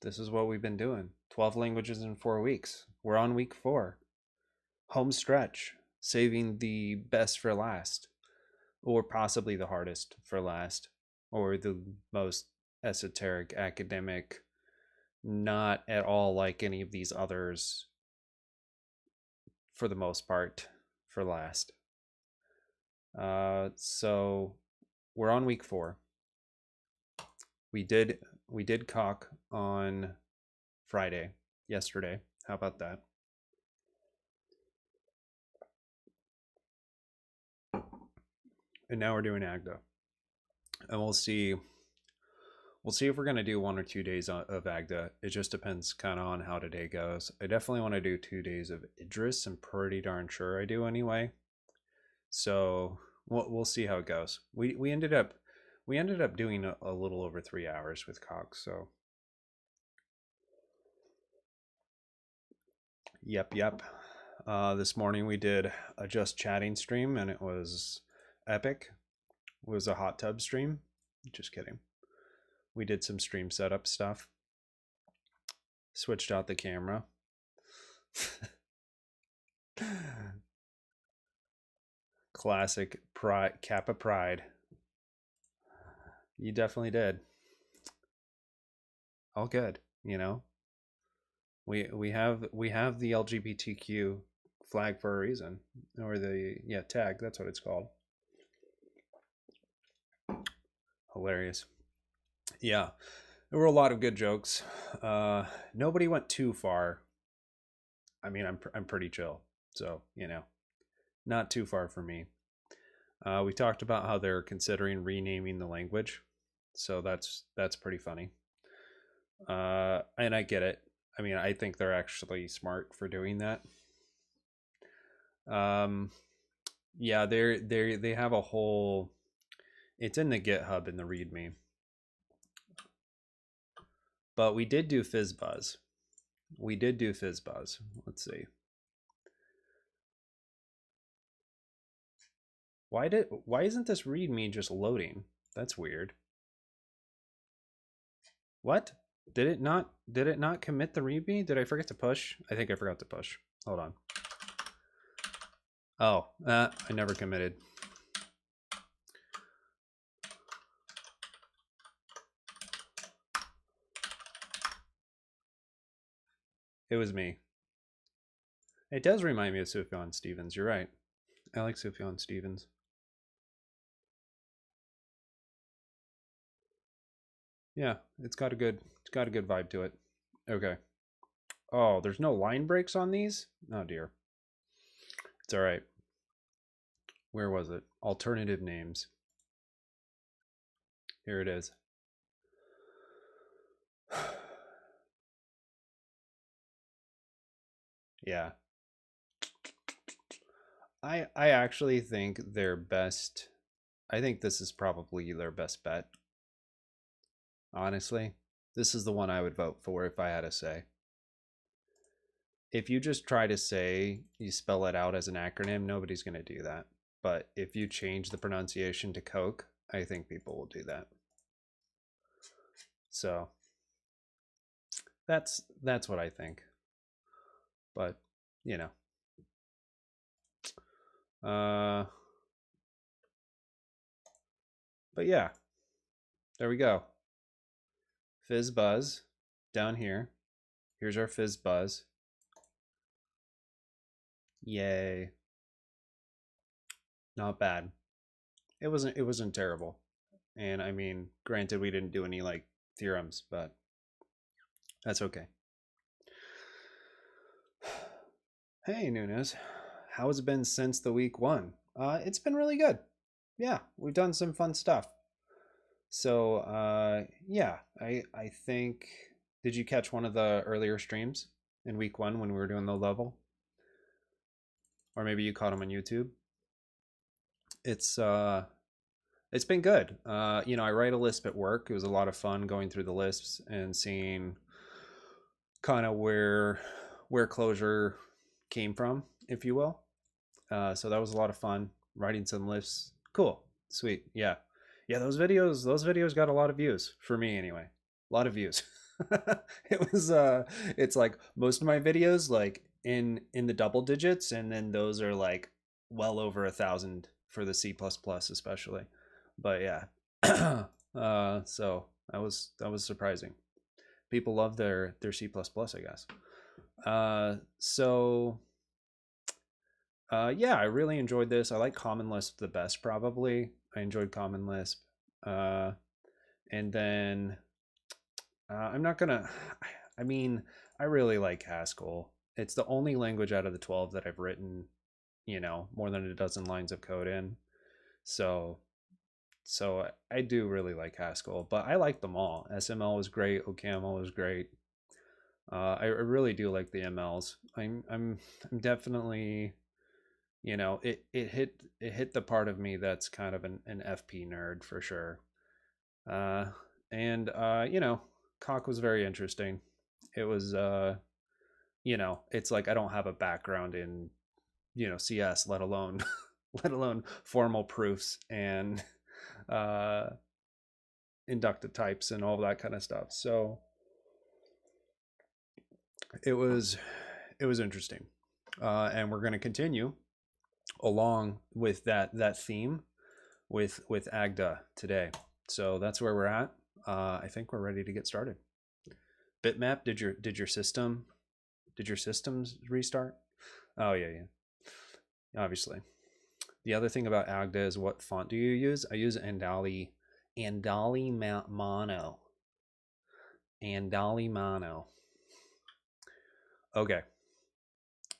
This is what we've been doing. 12 languages in 4 weeks. We're on week 4. Home stretch. Saving the best for last. Or possibly the hardest for last. Or the most esoteric, academic, not at all like any of these others, for the most part, for last. So we're on week 4. We did cock on Friday, yesterday. How about that? And now we're doing Agda. And we'll see if we're going to do 1 or 2 days of Agda. It just depends kind of on how today goes. I definitely want to do 2 days of Idris. I'm pretty darn sure I do anyway. So we'll see how it goes. We ended up doing a little over 3 hours with Cox. So yep. This morning we did a just chatting stream, and it was epic. It was a hot tub stream. Just kidding. We did some stream setup stuff. Switched out the camera. Classic pride, Kappa pride. You definitely did. All good, you know. We have the LGBTQ flag for a reason, or the tag. That's what it's called. Hilarious. Yeah, there were a lot of good jokes. Nobody went too far. I mean, I'm pretty chill, so you know, not too far for me. We talked about how they're considering renaming the language, so that's pretty funny. And I get it. I mean, I think they're actually smart for doing that. Yeah, they have a whole. It's in the GitHub in the README. But we did do FizzBuzz. Let's see. Why isn't this README just loading? That's weird. What? Did it not commit the README? Did I forget to push? I think I forgot to push. Hold on. Oh, I never committed. It was me. It does remind me of Sufjan Stevens. You're right. I like Sufjan Stevens. Yeah, it's got a good vibe to it. Okay. Oh, there's no line breaks on these? Oh dear. It's all right. Where was it? Alternative names. Here it is. Yeah. I actually think their best. I think this is probably their best bet. Honestly, this is the one I would vote for if I had to say. If you just try to say, you spell it out as an acronym, nobody's going to do that. But if you change the pronunciation to Coke, I think people will do that. So that's what I think. But, you know. But yeah, there we go. Fizz Buzz down here. Here's our Fizz Buzz. Yay. Not bad. It wasn't terrible. And I mean, granted, we didn't do any like theorems, but that's okay. Hey, Nunes. How has it been since the week 1? It's been really good. Yeah, we've done some fun stuff. So, yeah, I think, did you catch one of the earlier streams in week 1 when we were doing the level? Or maybe you caught them on YouTube? It's been good. You know, I write a Lisp at work. It was a lot of fun going through the Lisps and seeing kind of where closure came from, if you will. So that was a lot of fun. Writing some Lisps. Cool. Sweet. Yeah. Yeah, those videos got a lot of views for me anyway. A lot of views. It was it's like most of my videos like in the double digits, and then those are like well over 1,000 for the C++ especially. But yeah. So that was surprising. People love their C++, I guess. So yeah, I really enjoyed this. I like Common Lisp the best, probably. I enjoyed Common Lisp. Uh, and then I'm not gonna. I mean, I really like Haskell. It's the only language out of the 12 that I've written, more than a dozen lines of code in. So, so I do really like Haskell, but I like them all. SML was great. OCaml was great. I really do like the MLs. I'm definitely, it hit the part of me that's kind of an FP nerd for sure. Uh, and Cock was very interesting. It was it's like I don't have a background in CS, let alone let alone formal proofs and uh inductive types and all that kind of stuff. So it was it was interesting. And we're going to continue along with that theme with Agda today. So that's where we're at. I think we're ready to get started. Bitmap, did your systems restart? Oh yeah, obviously. The other thing about Agda is, what font do you use? I use Andali Mono. Andali Mono. Okay.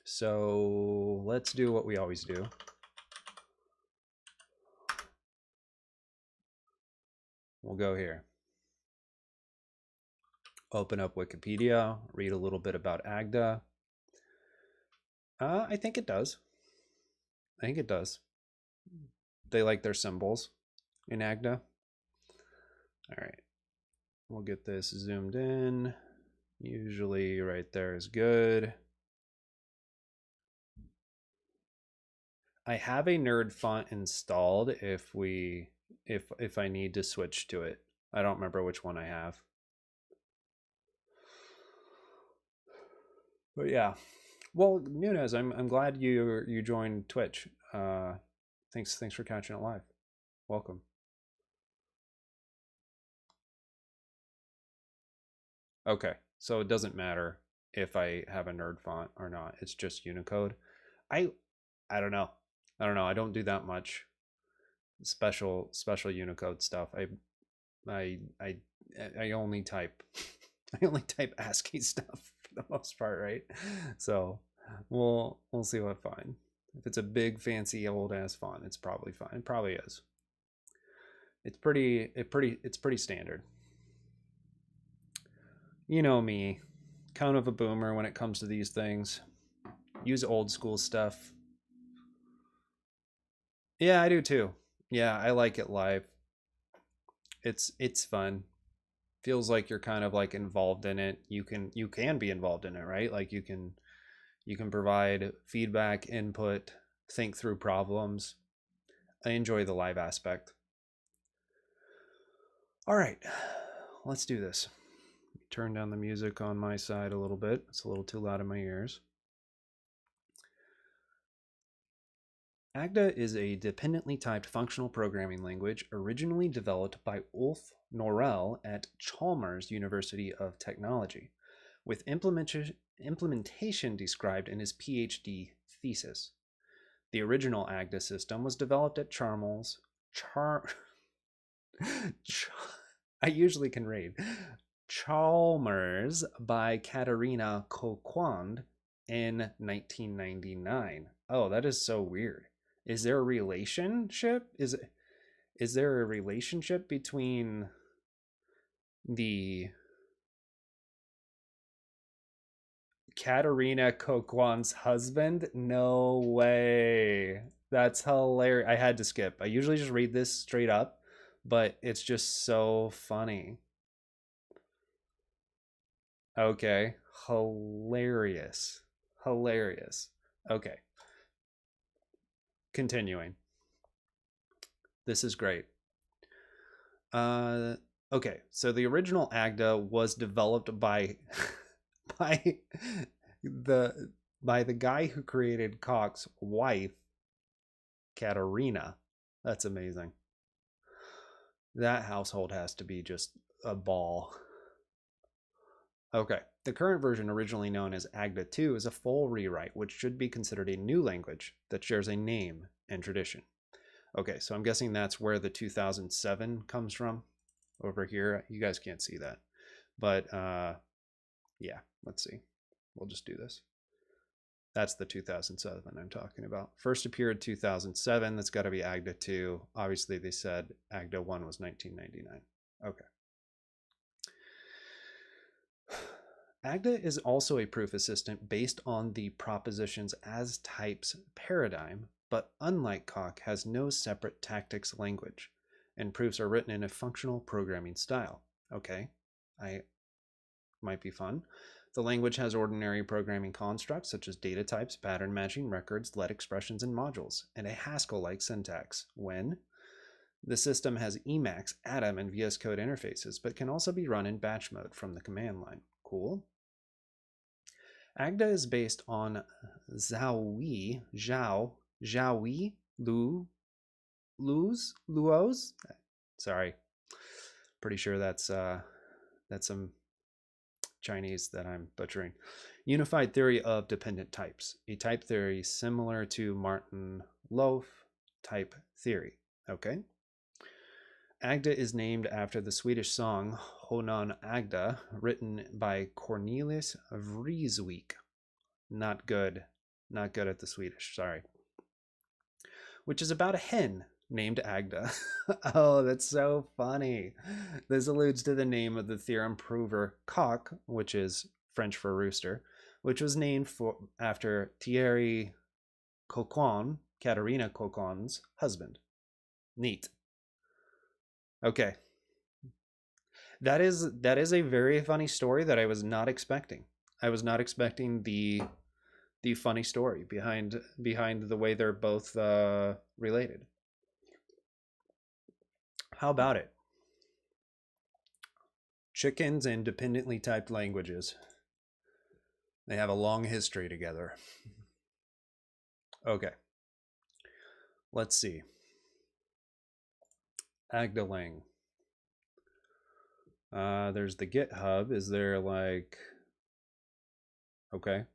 So let's do what we always do. We'll go here. Open up Wikipedia, read a little bit about Agda. I think it does. I think it does. They like their symbols in Agda. All right. We'll get this zoomed in. Usually right there is good. I have a nerd font installed if I need to switch to it. I don't remember which one I have. But yeah. Well, Nunez, I'm glad you joined Twitch. Thanks for catching it live. Welcome. Okay. So it doesn't matter if I have a nerd font or not. It's just Unicode. I I don't know. I don't know. I don't do that much special Unicode stuff. I I only type I only type ASCII stuff for the most part, right? So we'll see what I find. If it's a big fancy old ass font, it's probably fine. It probably is. It's pretty standard. You know me, kind of a boomer when it comes to these things. Use old school stuff. Yeah, I do too. Yeah, I like it live. It's fun. Feels like you're kind of like involved in it. You can be involved in it, right? Like you can provide feedback, input, think through problems. I enjoy the live aspect. All right, let's do this. Turn down the music on my side a little bit. It's a little too loud in my ears. Agda is a dependently typed functional programming language originally developed by Ulf Norell at Chalmers University of Technology, with implementation described in his PhD thesis. The original Agda system was developed at I usually can read. Chalmers by Katerina Coquand in 1999. Oh, that is so weird. Is there a relationship? Is there a relationship between the Katerina Coquand's husband? No way. That's hilarious. I had to skip. I usually just read this straight up, but it's just so funny. Okay. Hilarious. Hilarious. Okay. Continuing. This is great. Uh Okay, so the original Agda was developed by by the by the guy who created Cock's wife, Katerina. That's amazing. That household has to be just a ball. Okay, the current version, originally known as Agda 2, is a full rewrite, which should be considered a new language that shares a name and tradition. Okay, so I'm guessing that's where the 2007 comes from. Over here, you guys can't see that, but yeah, let's see. We'll just do this. That's the 2007 I'm talking about. First appeared 2007. That's got to be Agda 2. Obviously, they said Agda 1 was 1999. Okay. Agda is also a proof assistant based on the propositions as types paradigm, but unlike Coq, has no separate tactics language, and proofs are written in a functional programming style. Okay, I might be fun. The language has ordinary programming constructs such as data types, pattern matching, records, let expressions, and modules, and a Haskell-like syntax. When the system has Emacs, Atom, and VS Code interfaces, but can also be run in batch mode from the command line. Cool. Agda is based on Luo's, sorry, pretty sure that's some Chinese that I'm butchering. Unified theory of dependent types, a type theory similar to Martin Loef type theory. Okay. Agda is named after the Swedish song Honan Agda, written by Cornelis Vreeswijk. Not good at the Swedish, sorry. Which is about a hen named Agda. Oh, that's so funny. This alludes to the name of the theorem prover coq, which is French for rooster, which was named after Thierry Coquon, Katerina Coquon's husband. Neat. Okay. That is a very funny story that I was not expecting. I was not expecting the funny story behind the way they're both related. How about it? Chickens and dependently typed languages. They have a long history together. Okay. Let's see. Agdalang. There's the GitHub. Is there like... Okay.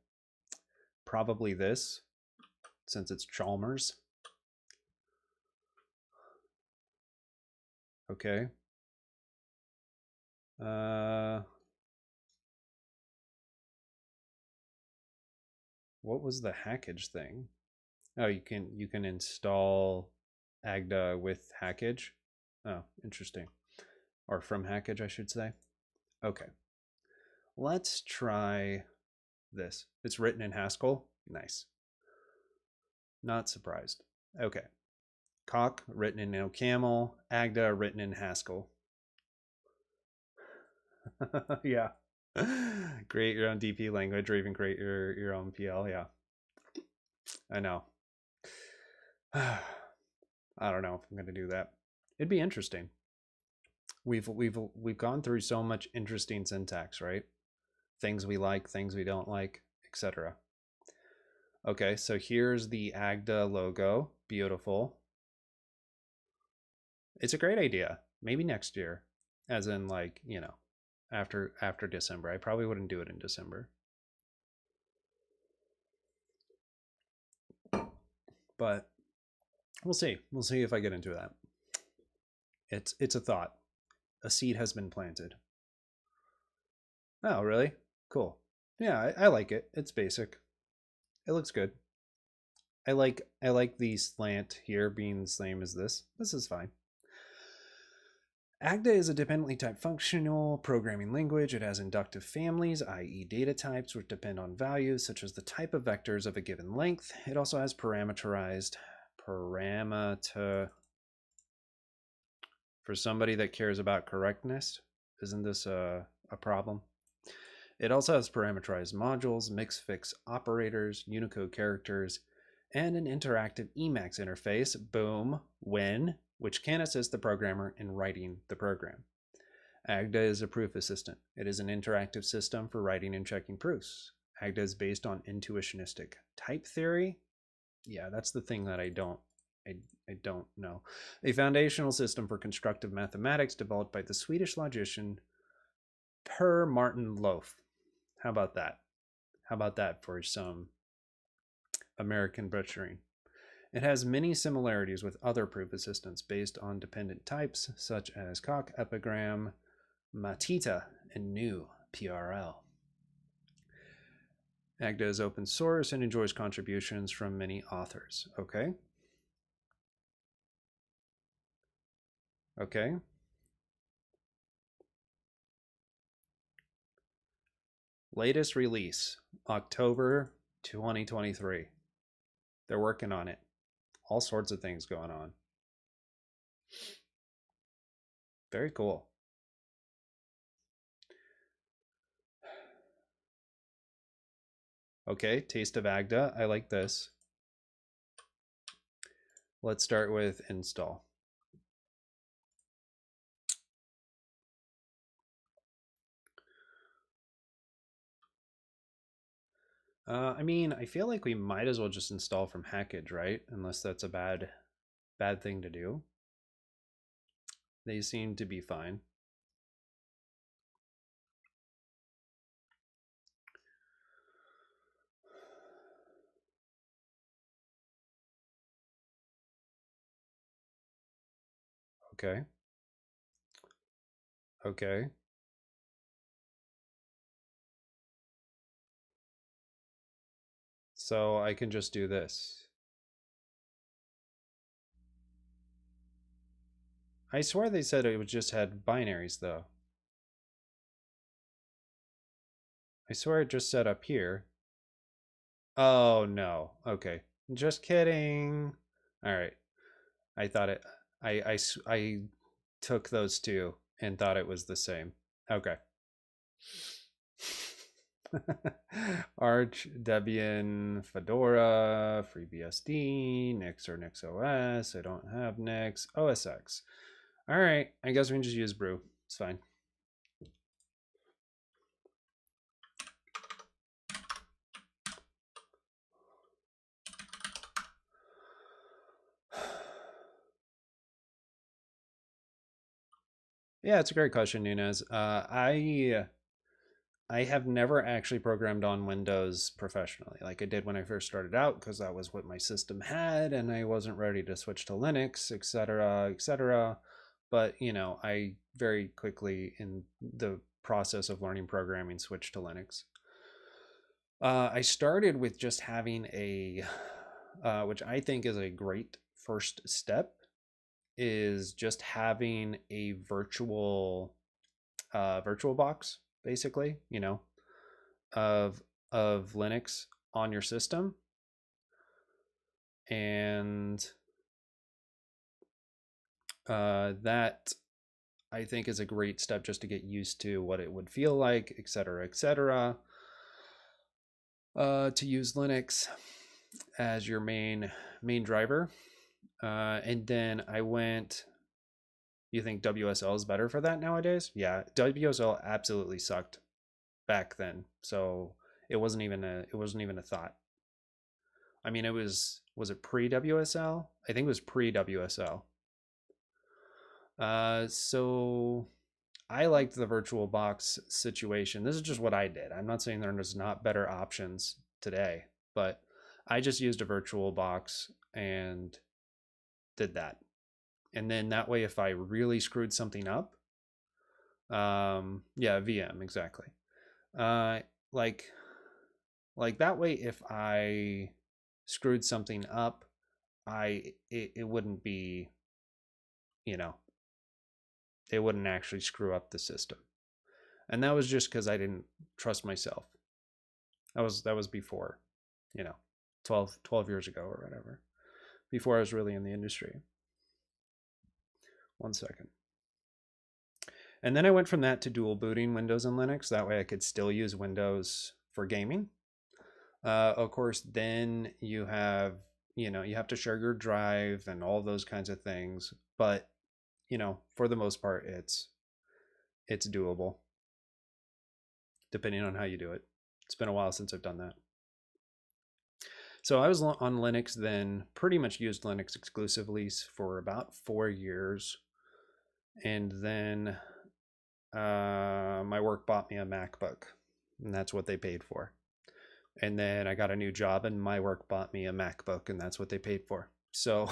Probably this, since it's Chalmers. Okay. What was the hackage thing? Oh, you can install Agda with hackage. Oh, interesting. Or from hackage, I should say. Okay. Let's try this. It's written in Haskell. Nice. Not surprised. Okay. Coq written in OCaml. Agda written in Haskell. Yeah. Create your own DP language or even create your own PL. Yeah. I know. I don't know if I'm going to do that. It'd be interesting. We've gone through so much interesting syntax, right? Things we like, things we don't like, etc. Okay, so here's the Agda logo. Beautiful. It's a great idea. Maybe next year, as in like, you know, after December. I probably wouldn't do it in December. But we'll see. We'll see if I get into that. It's a thought. A seed has been planted. Oh, really? Cool. Yeah, I like it. It's basic. It looks good. I like the slant here being the same as this. This is fine. Agda is a dependently typed functional programming language. It has inductive families, i.e. data types, which depend on values, such as the type of vectors of a given length. It also has parameter. For somebody that cares about correctness, isn't this a problem? It also has parameterized modules, mix-fix operators, Unicode characters, and an interactive Emacs interface, boom, when, which can assist the programmer in writing the program. Agda is a proof assistant. It is an interactive system for writing and checking proofs. Agda is based on intuitionistic type theory. Yeah, that's the thing that I don't know. A foundational system for constructive mathematics developed by the Swedish logician Per Martin Loaf. How about that? How about that for some American butchering? It has many similarities with other proof assistants based on dependent types such as Coq, Epigram, Matita, and New PRL. Agda is open source and enjoys contributions from many authors. Okay. Okay. Latest release, October 2023. They're working on it. All sorts of things going on. Very cool. Okay, Taste of Agda. I like this. Let's start with install. I mean, I feel like we might as well just install from Hackage, right? Unless that's a bad thing to do. They seem to be fine. Okay. Okay. So I can just do this. I swear they said it just had binaries though. I swear it just said up here. Oh no. Okay. Just kidding. All right. I thought it. I took those two and thought it was the same. Okay. Arch, Debian, Fedora, FreeBSD, Nix or NixOS. I don't have Nix. OSX. All right. I guess we can just use Brew. It's fine. Yeah, it's a great question, Nunez. I have never actually programmed on Windows professionally, like I did when I first started out, because that was what my system had, and I wasn't ready to switch to Linux, etc., etc. But you know, I very quickly, in the process of learning programming, switched to Linux. I started with just having a, which I think is a great first step, is just having a virtual box, basically, you know, of Linux on your system. And that I think is a great step just to get used to what it would feel like, etc., etc. To use Linux as your main driver. And then I went. You think WSL is better for that nowadays? Yeah, WSL absolutely sucked back then, so it wasn't even a thought. I mean, it was it pre WSL? I think it was pre WSL. So I liked the virtual box situation. This is just what I did. I'm not saying there's not better options today, but I just used a virtual box and did that. And then that way, if I really screwed something up, yeah, VM, exactly. Uh, like that way, if I screwed something up, it wouldn't be, you know, it wouldn't actually screw up the system. And that was just because I didn't trust myself. That was before, you know, 12 years ago or whatever, before I was really in the industry. 1 second. And then I went from that to dual booting Windows and Linux. That way I could still use Windows for gaming. Of course, then you have, you know, you have to share your drive and all those kinds of things. But, you know, for the most part, it's doable, depending on how you do it. It's been a while since I've done that. So I was on Linux then, pretty much used Linux exclusively for about 4 years. And then my work bought me a MacBook, and that's what they paid for. And then I got a new job, and my work bought me a MacBook, and that's what they paid for. So,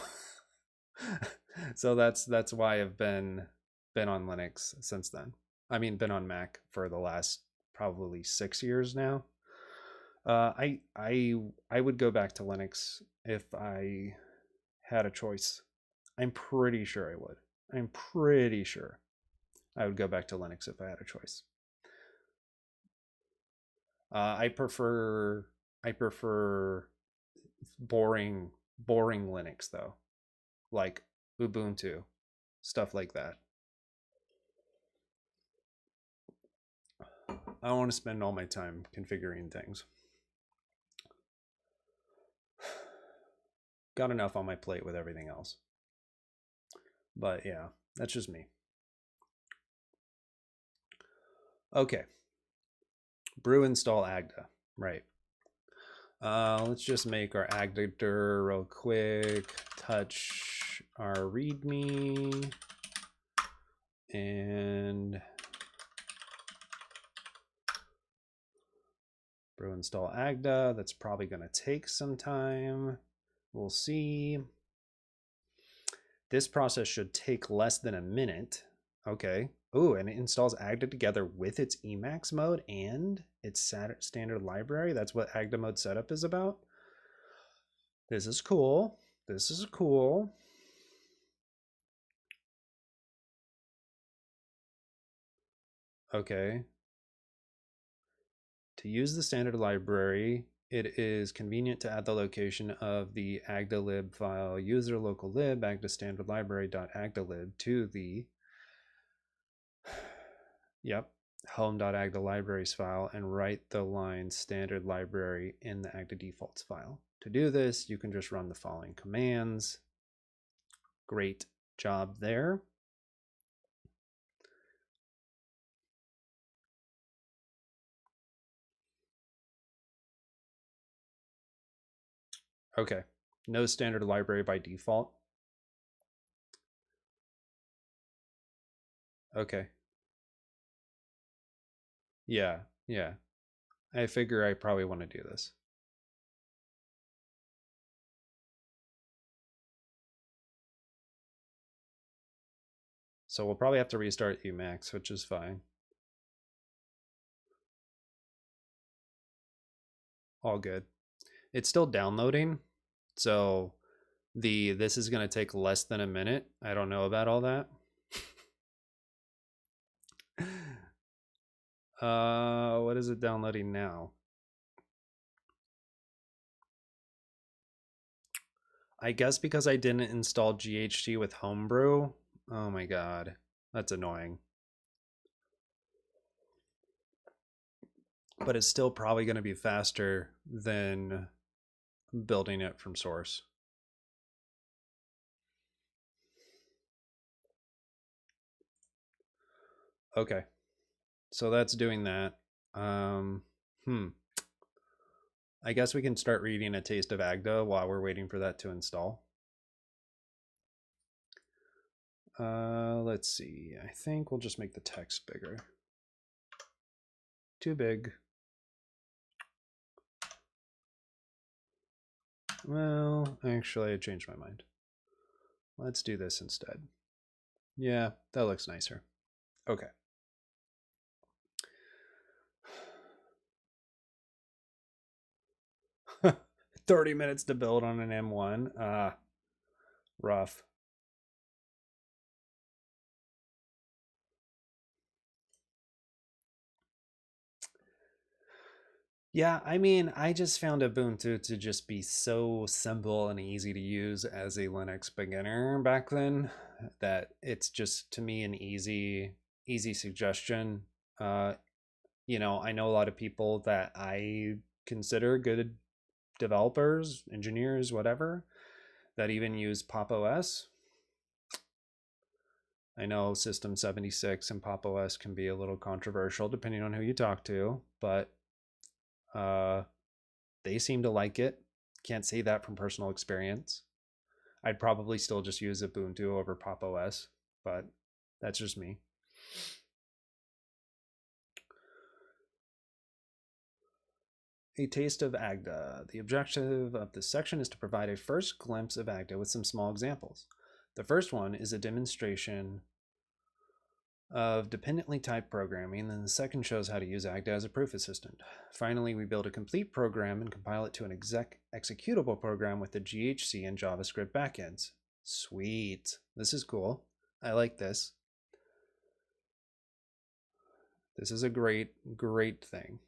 so that's why I've been on Linux since then. I mean, been on Mac for the last probably 6 years now. I would go back to Linux if I had a choice. I'm pretty sure I would. I'm pretty sure I would go back to Linux if I had a choice. I prefer boring Linux though, like Ubuntu, stuff like that. I don't want to spend all my time configuring things. Got enough on my plate with everything else. But yeah, that's just me. Okay. Brew install Agda. Right. Let's just make our Agda dir real quick. Touch our README. And brew install Agda. That's probably going to take some time. We'll see. This process should take less than a minute. Okay. Oh, and it installs Agda together with its Emacs mode and its standard library. That's what Agda mode setup is about. This is cool. This is cool. Okay. To use the standard library, it is convenient to add the location of the agdalib file user local lib agda standard library.agdalib to the home.agda libraries file and write the line standard library in the agda defaults file. To do this, you can just run the following commands. Great job there. Okay, no standard library by default. Okay. Yeah. I figure I probably want to do this. So we'll probably have to restart Emacs, which is fine. All good. It's still downloading, so this is going to take less than a minute. I don't know about all that. What is it downloading now? I guess because I didn't install GHT with Homebrew. Oh my god, that's annoying. But it's still probably going to be faster than building it from source. Okay, so that's doing that. I guess we can start reading A Taste of Agda while we're waiting for that to install. Let's see. I think we'll just make the text bigger. Too big. Well, actually, I changed my mind. Let's do this instead. Yeah, that looks nicer. Okay. $30 minutes to build on an M1. Rough. Yeah, I mean, I just found Ubuntu to just be so simple and easy to use as a Linux beginner back then that it's just to me an easy suggestion. You know, I know a lot of people that I consider good developers, engineers, whatever, that even use Pop OS. I know System 76 and Pop! OS can be a little controversial depending on who you talk to, but they seem to like it. Can't say that from personal experience. I'd probably still just use Ubuntu over Pop! OS, but that's just me. A taste of Agda. The objective of this section is to provide a first glimpse of Agda with some small examples. The first one is a demonstration of dependently typed programming, and the second shows how to use Agda as a proof assistant. Finally, we build a complete program and compile it to an executable program with the GHC and JavaScript backends. Sweet. This is cool. I like this. This is a great thing.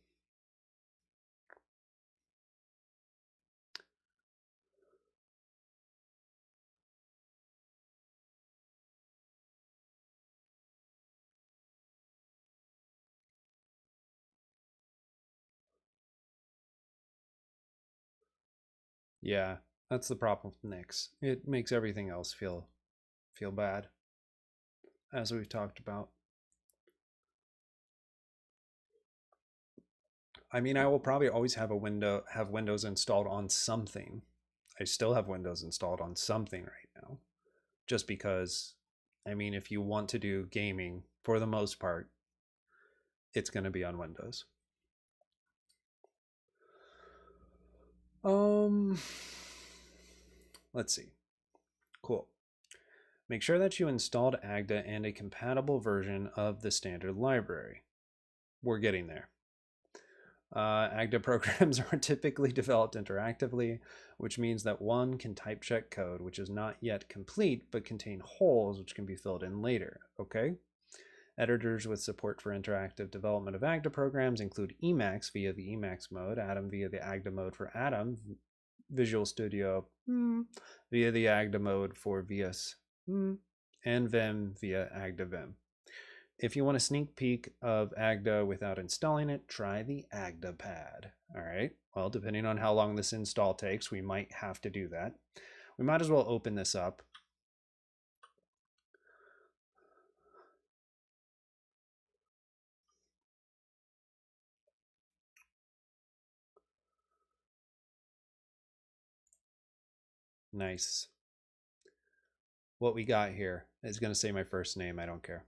Yeah, that's the problem with Nix. It makes everything else feel bad, as we've talked about. I mean, I will probably always have Windows installed on something. I still have Windows installed on something right now, just because, I mean, if you want to do gaming, for the most part, it's going to be on Windows. Let's see. Cool. Make sure that you installed Agda and a compatible version of the standard library. We're getting there. Agda programs are typically developed interactively, which means that one can type check code which is not yet complete but contain holes which can be filled in later. Okay? Editors with support for interactive development of Agda programs include Emacs via the Emacs mode, Atom via the Agda mode for Atom, Visual Studio via the Agda mode for VS, and Vim via Agda Vim. If you want a sneak peek of Agda without installing it, try the Agda pad. All right. Well, depending on how long this install takes, we might have to do that. We might as well open this up. Nice. What we got here is going to say my first name. I don't care.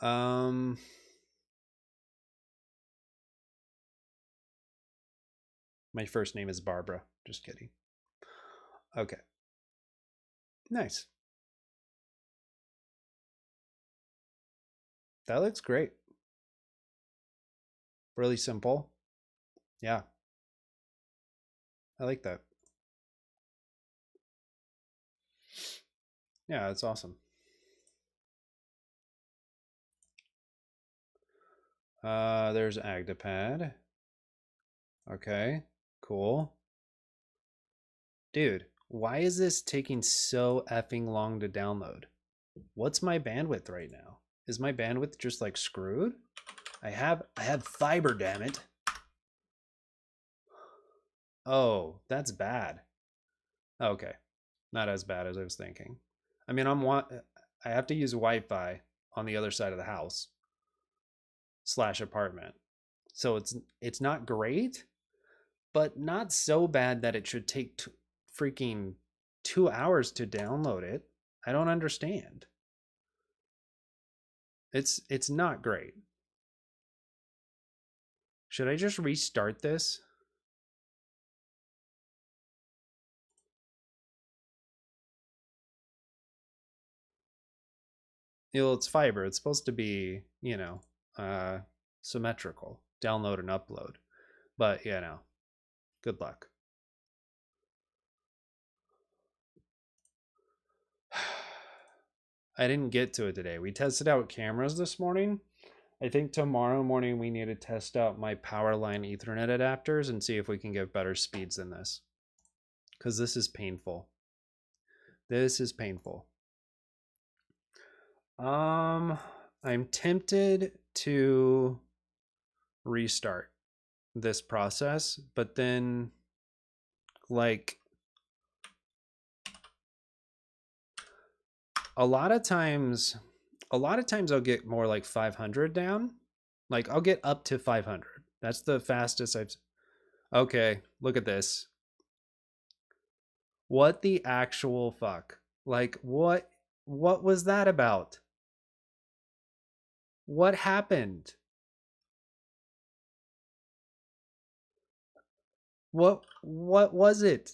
My first name is Barbara. Just kidding. Okay. Nice. That looks great. Really simple. Yeah. I like that. Yeah, it's awesome. There's AgdaPad. Okay, cool. Dude, why is this taking so effing long to download? What's my bandwidth right now? Is my bandwidth just like screwed? I had fiber, damn it. Oh, that's bad. Okay. Not as bad as I was thinking. I mean, I have to use Wi-Fi on the other side of the house / apartment. So it's not great, but not so bad that it should take freaking 2 hours to download it. I don't understand. It's not great. Should I just restart this? It's fiber. It's supposed to be, symmetrical. Download and upload. But, good luck. I didn't get to it today. We tested out cameras this morning. I think tomorrow morning we need to test out my power line Ethernet adapters and see if we can get better speeds than this. Because this is painful. This is painful. I'm tempted to restart this process, but then like A lot of times, I'll get more like 500 down. Like I'll get up to 500. That's the fastest I've. Okay, look at this. What the actual fuck? Like what was that about? What happened? What was it?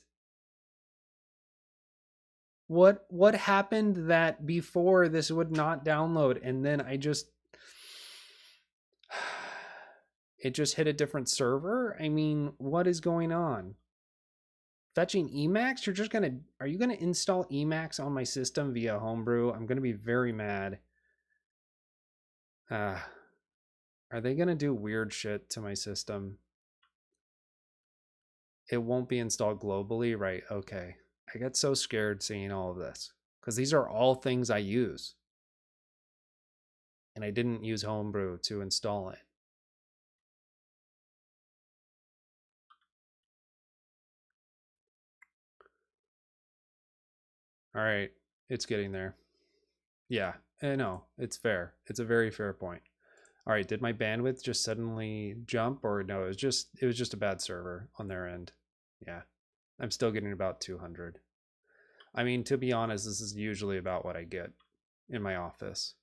What happened that before this would not download and then it just hit a different server? I mean, what is going on? Fetching Emacs? Are you gonna install Emacs on my system via Homebrew? I'm gonna be very mad. Uh, are they gonna do weird shit to my system? It won't be installed globally, right? Okay. I get so scared seeing all of this because these are all things I use. And I didn't use Homebrew to install it. All right. It's getting there. Yeah. No, it's fair. It's a very fair point. All right. Did my bandwidth just suddenly jump or no? It was just a bad server on their end. Yeah. I'm still getting about 200. I mean, to be honest, this is usually about what I get in my office.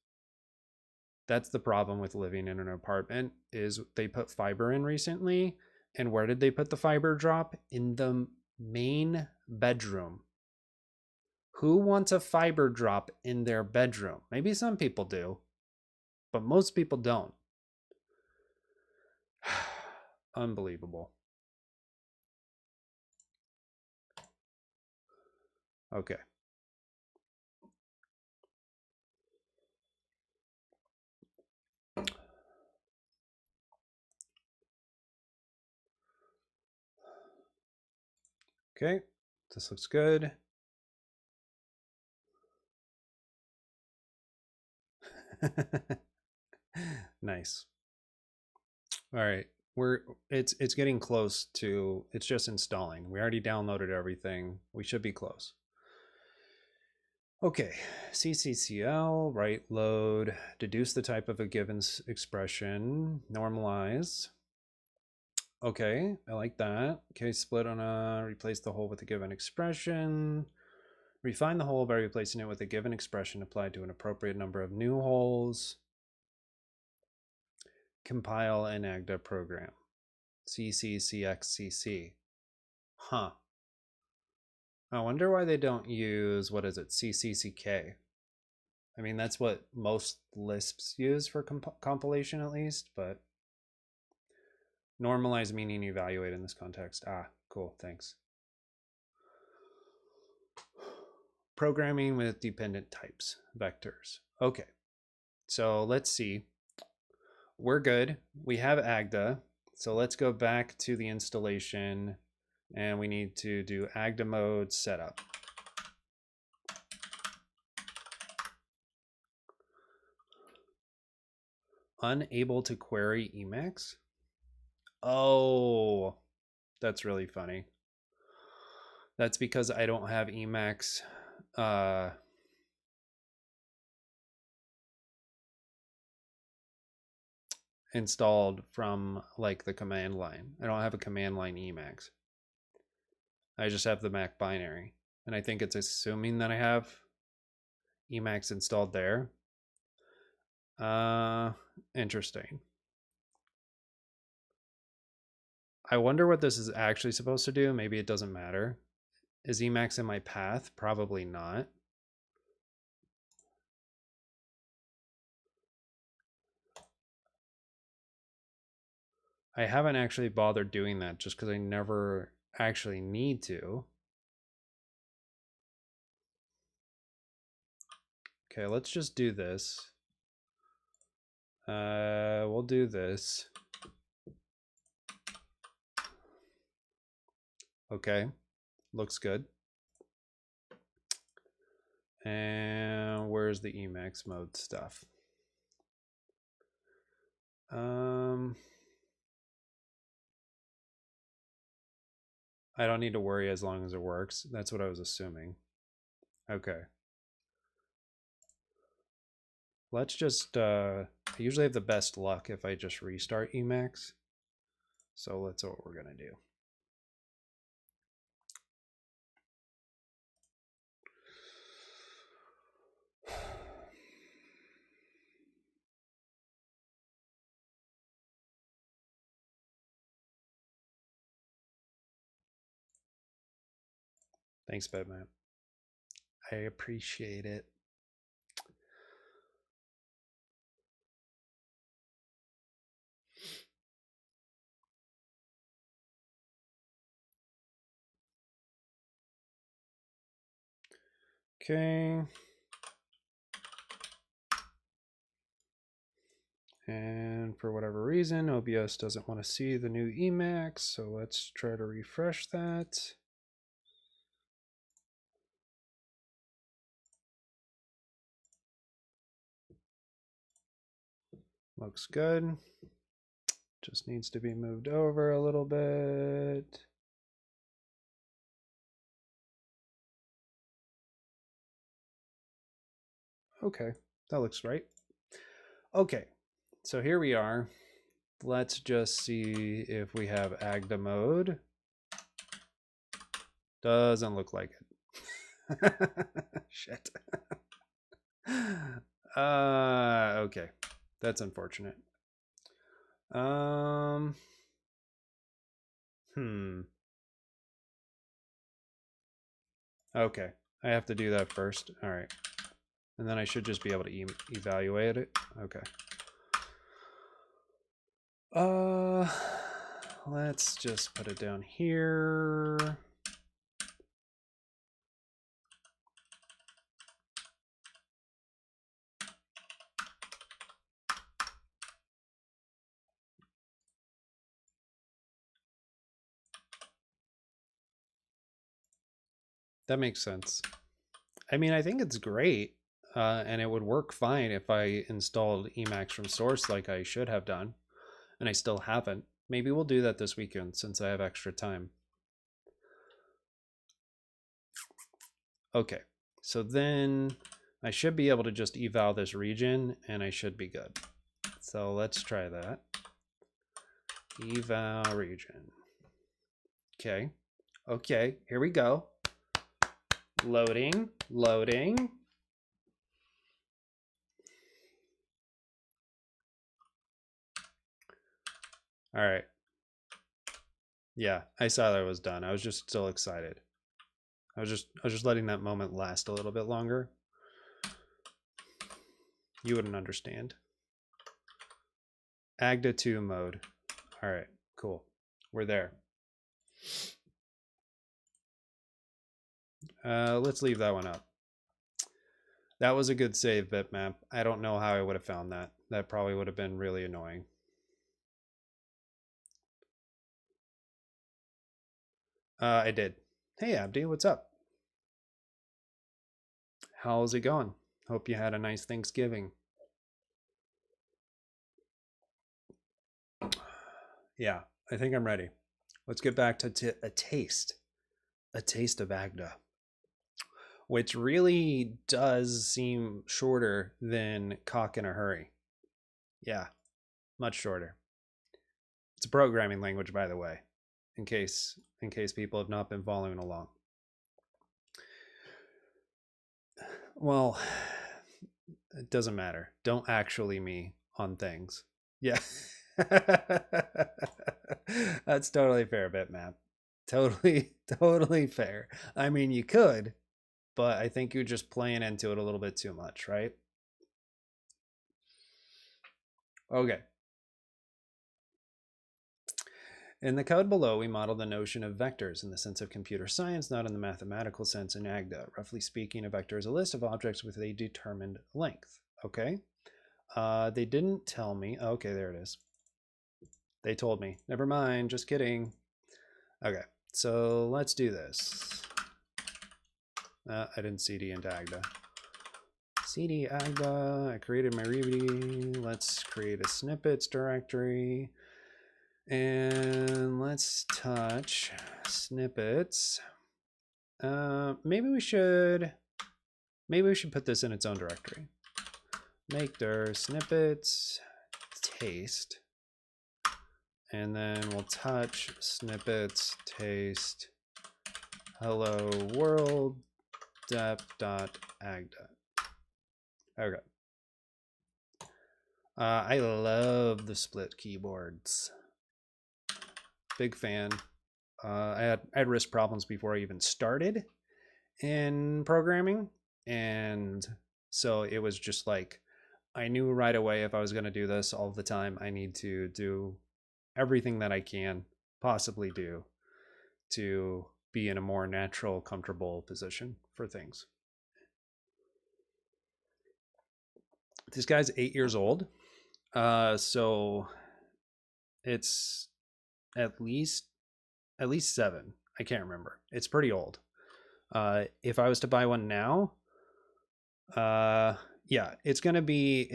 That's the problem with living in an apartment is they put fiber in recently. And where did they put the fiber drop? In the main bedroom. Who wants a fiber drop in their bedroom? Maybe some people do, but most people don't. Unbelievable. Okay. Okay. This looks good. Nice. All right. It's getting close to it's just installing. We already downloaded everything. We should be close. Okay, CCCL, write load, deduce the type of a given expression, normalize. Okay, I like that. Okay, split on a, replace the whole with a given expression. Refine the whole by replacing it with a given expression applied to an appropriate number of new holes. Compile an Agda program. CCCXCC. Huh. I wonder why they don't use, what is it, CCCK? I mean, that's what most Lisps use for compilation at least, but normalize meaning evaluate in this context. Ah, cool, thanks. Programming with dependent types, vectors. Okay, so let's see. We're good. We have Agda. So let's go back to the installation and we need to do Agda mode setup. Unable to query Emacs? Oh, that's really funny. That's because I don't have Emacs installed from like the command line. I don't have a command line Emacs. I just have the Mac binary. And I think it's assuming that I have Emacs installed there. Interesting. I wonder what this is actually supposed to do. Maybe it doesn't matter. Is Emacs in my path? Probably not. I haven't actually bothered doing that just because I never actually need to. Okay, let's just do this. We'll do this. Okay, looks good. And where's the Emacs mode stuff? I don't need to worry as long as it works. That's what I was assuming. Okay. let's just, I usually have the best luck if I just restart Emacs. So that's what we're going to do. Thanks, Batman. I appreciate it. Okay. And for whatever reason, OBS doesn't want to see the new Emacs, so let's try to refresh that. Looks good. Just needs to be moved over a little bit. Okay, that looks right. Okay, so here we are. Let's just see if we have Agda mode. Doesn't look like it. Shit. Okay, that's unfortunate. Okay, I have to do that first. All right, and then I should just be able to evaluate it. Okay. Let's just put it down here. That makes sense. I mean, I think it's great, and it would work fine if I installed Emacs from source like I should have done, and I still haven't. Maybe we'll do that this weekend since I have extra time. Okay, so then I should be able to just eval this region, and I should be good. So let's try that. Eval region. Okay, okay, here we go. Loading, loading. All right. Yeah, I saw that it was done. I was just still excited. I was just letting that moment last a little bit longer. You wouldn't understand. Agda 2 mode. All right, cool. We're there. Let's leave that one up. That was a good save, bitmap. I don't know how I would have found that. That probably would have been really annoying. I did. Hey, Abdi, what's up? How's it going? Hope you had a nice Thanksgiving. Yeah, I think I'm ready. Let's get back to a taste of Agda, which really does seem shorter than Cock in a Hurry. Yeah, much shorter. It's a programming language, by the way, in case people have not been following along. Well, it doesn't matter. Don't actually me on things. Yeah. That's totally fair, bitmap. Totally fair. I mean, you could, but I think you're just playing into it a little bit too much, right? Okay. In the code below, we model the notion of vectors in the sense of computer science, not in the mathematical sense in Agda. Roughly speaking, a vector is a list of objects with a determined length. Okay. They didn't tell me. Okay, there it is. They told me. Never mind. Just kidding. Okay, so let's do this. I didn't CD into Agda. CD Agda. I created my Ruby. Let's create a snippets directory. And let's touch snippets. Maybe we should put this in its own directory. make dir snippets taste, and then we'll touch snippets taste hello world dep.agda. Okay. I love the split keyboards. Big fan. I had wrist problems before I even started in programming, and so it was just like I knew right away if I was going to do this all the time, I need to do everything that I can possibly do to be in a more natural, comfortable position for things. This guy's 8 years old, so it's at least 7. I can't remember. It's pretty old. If I was to buy one now, yeah, it's gonna be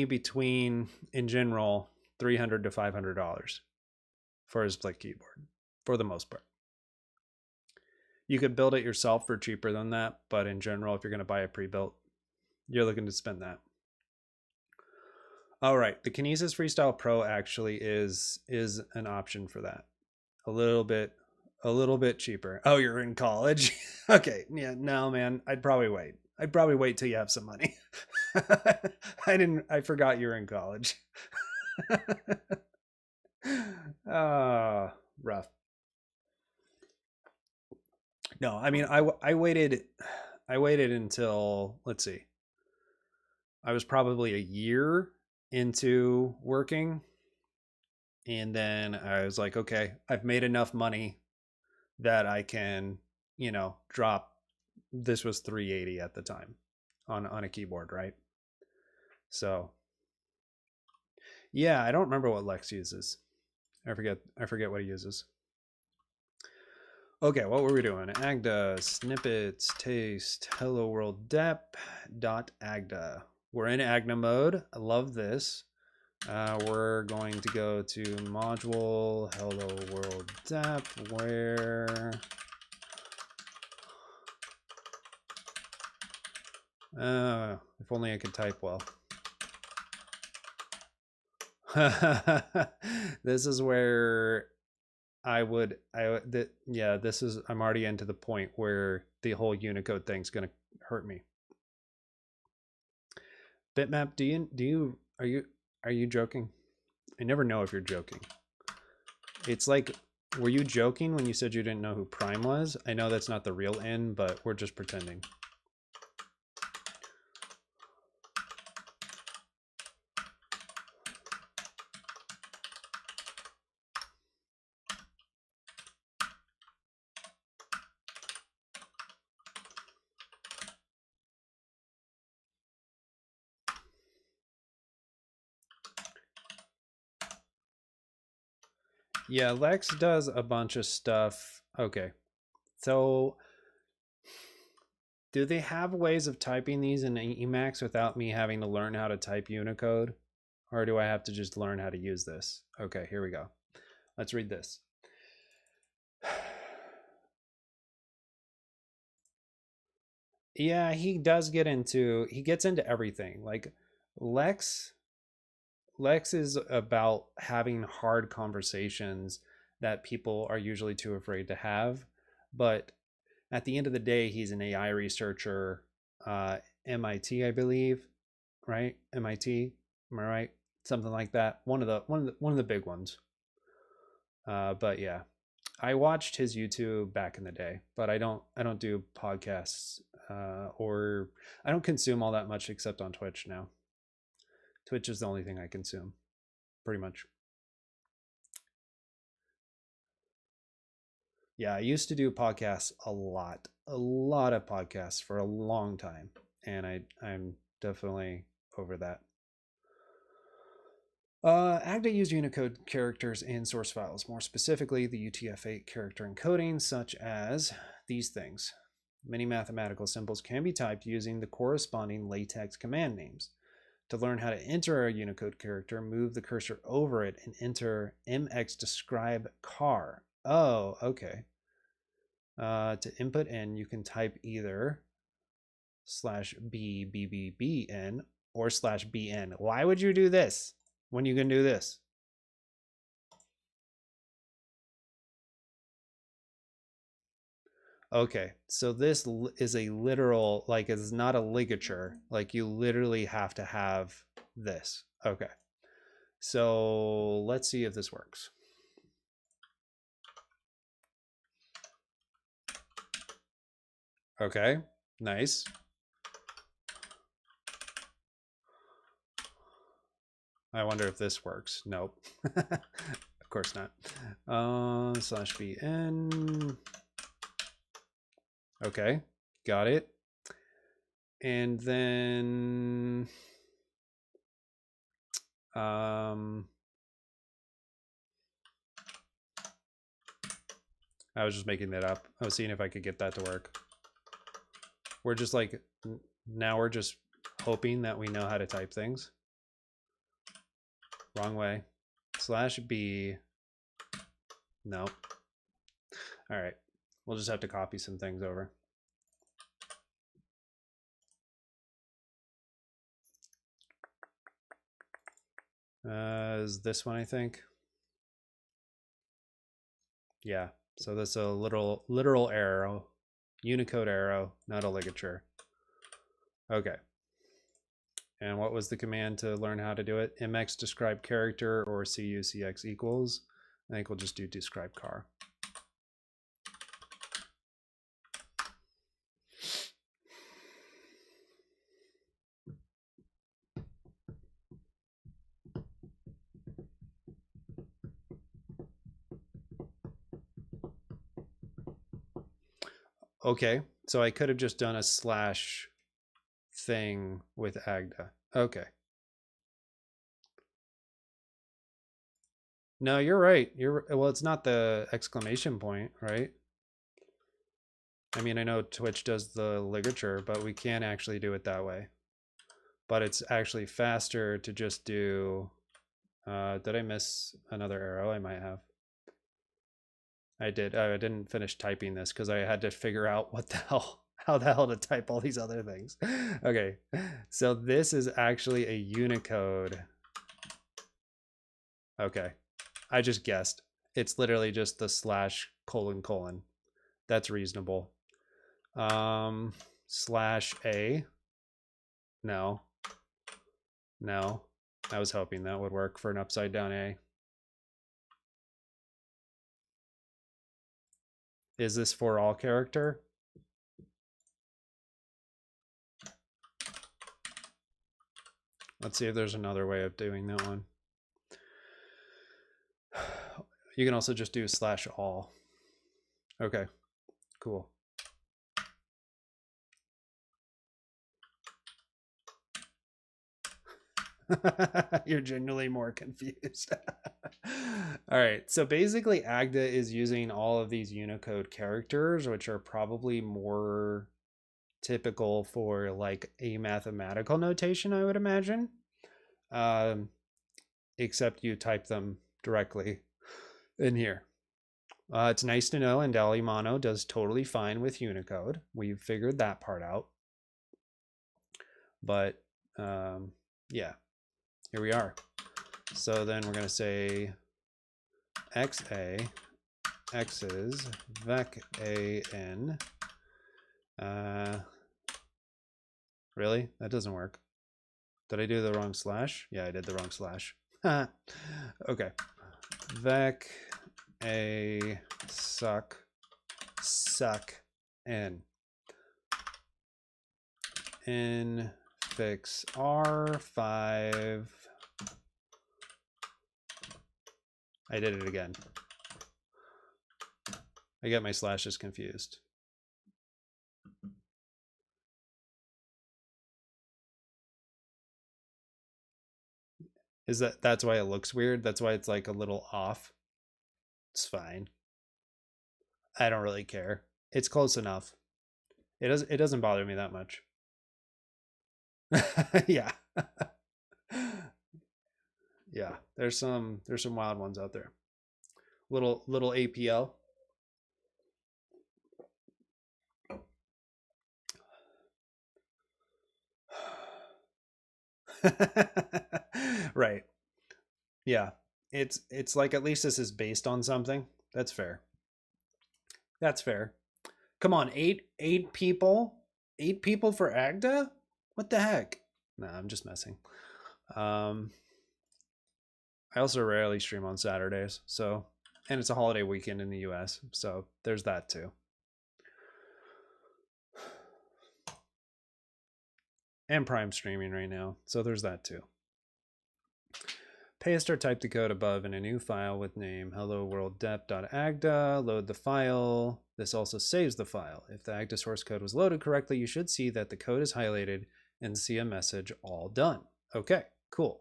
between, in general, $300 to $500 for a split keyboard, for the most part. You could build it yourself for cheaper than that, but in general, if you're gonna buy a pre-built, you're looking to spend that. All right, the Kinesis Freestyle Pro actually is an option for that. A little bit cheaper. Oh, you're in college? Okay, yeah, no, man, I'd probably wait. I'd probably wait till you have some money. I forgot you're in college. Rough. No, I mean, I waited until, let's see, I was probably a year into working, and then I was like, okay, I've made enough money that I can, drop. This was 380 at the time on a keyboard, right? So yeah, I don't remember what Lex uses. I forget what he uses. Okay, what were we doing? Agda snippets taste hello world dep dot agda. We're in Agda mode. I love this. We're going to go to module hello world dep, where if only I could type well. This is where this is, I'm already into the point where the whole Unicode thing's gonna hurt me. Bitmap, are you joking? I never know if you're joking. It's like, were you joking when you said you didn't know who Prime was? I know that's not the real N, but we're just pretending. Yeah, Lex does a bunch of stuff. Okay, so do they have ways of typing these in Emacs without me having to learn how to type Unicode? Or do I have to just learn how to use this? Okay, here we go. Let's read this. Yeah, he gets into everything. Like Lex is about having hard conversations that people are usually too afraid to have. But at the end of the day, he's an AI researcher, MIT, I believe, right? MIT, am I right? Something like that. One of the big ones. But yeah, I watched his YouTube back in the day, but I don't do podcasts, or I don't consume all that much except on Twitch now. Twitch is the only thing I consume, pretty much. Yeah, I used to do podcasts a lot of podcasts for a long time, and I'm definitely over that. Agda used Unicode characters in source files, more specifically the UTF-8 character encoding, such as these things. Many mathematical symbols can be typed using the corresponding LaTeX command names. To learn how to enter a Unicode character, move the cursor over it and enter MX describe car. Oh, okay. To input N, you can type either /BBBBN or slash bn. Why would you do this when you can do this? Okay, so this is a literal, like, it's not a ligature. Like, you literally have to have this. Okay, so let's see if this works. Okay, nice. I wonder if this works. Nope. Of course not. Slash bn. Okay, got it. And then I was just making that up. I was seeing if I could get that to work. We're just like, now we're just hoping that we know how to type things. Wrong way. Slash B. No. All right. We'll just have to copy some things over. Is this one, I think? Yeah. So that's a literal arrow, Unicode arrow, not a ligature. Okay. And what was the command to learn how to do it? Emacs describe character or cucx equals. I think we'll just do describe car. Okay, so I could have just done a slash thing with Agda. Okay. No, you're right. Well, it's not the exclamation point, right? I mean, I know Twitch does the ligature, but we can't actually do it that way. But it's actually faster to just do, did I miss another arrow? I might have. I did. I didn't finish typing this because I had to figure out what the hell, how the hell to type all these other things. Okay, so this is actually a Unicode. Okay, I just guessed. It's literally just the slash colon colon. That's reasonable. Slash A. No. No. I was hoping that would work for an upside down A. Is this for all character? Let's see if there's another way of doing that one. You can also just do slash all. Okay, cool. You're genuinely more confused. All right, so basically Agda is using all of these Unicode characters, which are probably more typical for like a mathematical notation, I would imagine. Except you type them directly in here. It's nice to know Andali Mono does totally fine with Unicode. We've figured that part out. But yeah, here we are. So then we're going to say xa, x's, vec an. Really? That doesn't work. Did I do the wrong slash? Yeah, I did the wrong slash. Okay. Vec a suck n. In fix r5. I did it again. I get my slashes confused. Is that's why it looks weird? That's why it's like a little off. It's fine. I don't really care. It's close enough. It doesn't bother me that much. Yeah. Yeah, there's some wild ones out there. Little APL. Right. Yeah. It's like at least this is based on something. That's fair. That's fair. Come on, eight people? 8 people for Agda? What the heck? Nah, I'm just messing. I also rarely stream on Saturdays, so and it's a holiday weekend in the US, so there's that too. And Prime streaming right now, so there's that too. Paste or type the code above in a new file with name hello world dep.agda. Load the file. This also saves the file. If the Agda source code was loaded correctly, you should see that the code is highlighted and see a message all done. Okay, cool.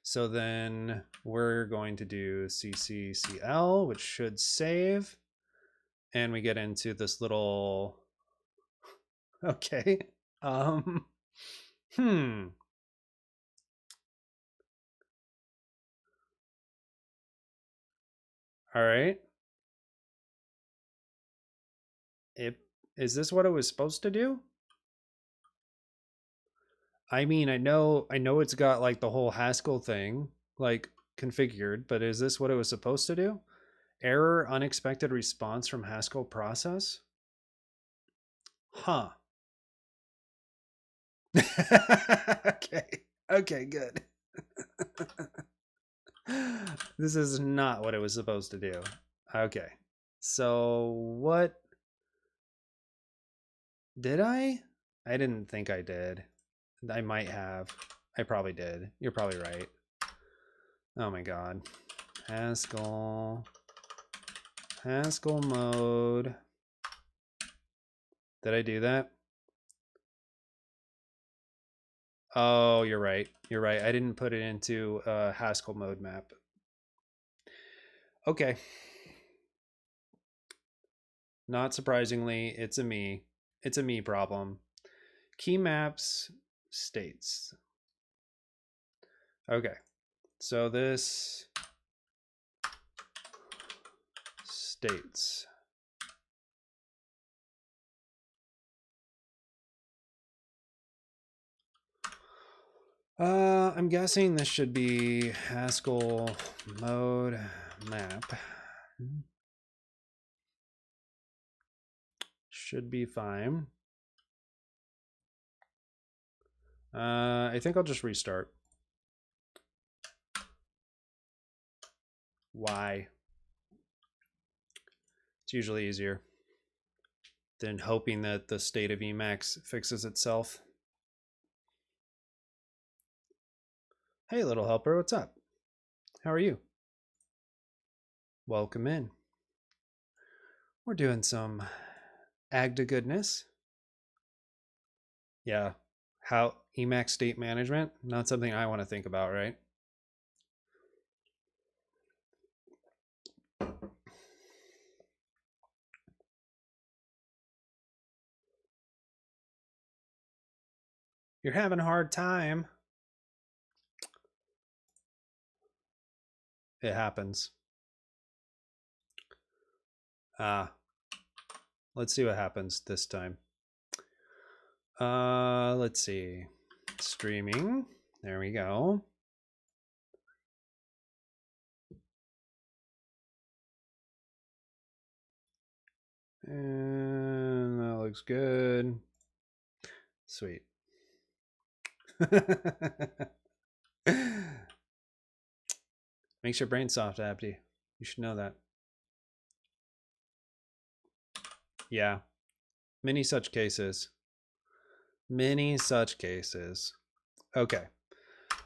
So then we're going to do cccl, which should save. And we get into this little, okay. Hmm. All right. Is this what it was supposed to do? I mean, I know it's got like the whole Haskell thing like configured, but is this what it was supposed to do? Error, unexpected response from Haskell process? Huh. Okay. Okay, good. This is not what it was supposed to do. Okay. So what did I? I didn't think I did. I might have. I probably did. You're probably right. Oh my god. Haskell mode. Did I do that? Oh, you're right. You're right. I didn't put it into Haskell mode map. Okay. Not surprisingly, it's a me. It's a me problem. Key maps states. Okay. So this states. I'm guessing this should be Haskell mode map. Should be fine. I think I'll just restart. Why? It's usually easier than hoping that the state of Emacs fixes itself. Hey, little helper, what's up? How are you? Welcome in. We're doing some Agda goodness. Yeah. How Emacs state management? Not something I want to think about, right? You're having a hard time. It happens. Let's see what happens this time. Let's see. Streaming. There we go. And that looks good. Sweet. Makes your brain soft, Abdi. You should know that. Yeah. Many such cases. Many such cases. Okay.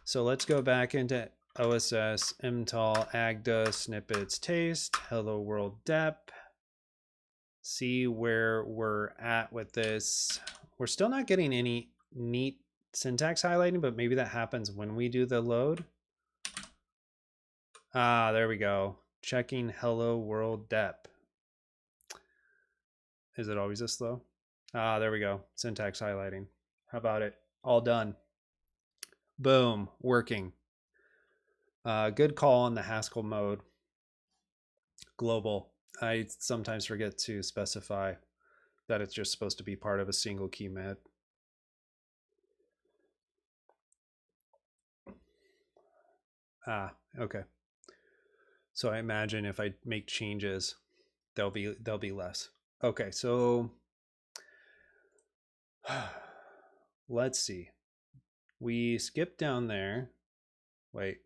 So let's go back into OSS, MTOL, Agda, snippets, taste, hello world dep. See where we're at with this. We're still not getting any neat syntax highlighting, but maybe that happens when we do the load. Ah, there we go. Checking hello world dep. Is it always this slow? Ah, there we go. Syntax highlighting. How about it? All done. Boom, working. Good call on the Haskell mode. Global. I sometimes forget to specify that it's just supposed to be part of a single key med. Ah, okay. So I imagine if I make changes, there'll be less. Okay, so let's see. We skip down there. Wait.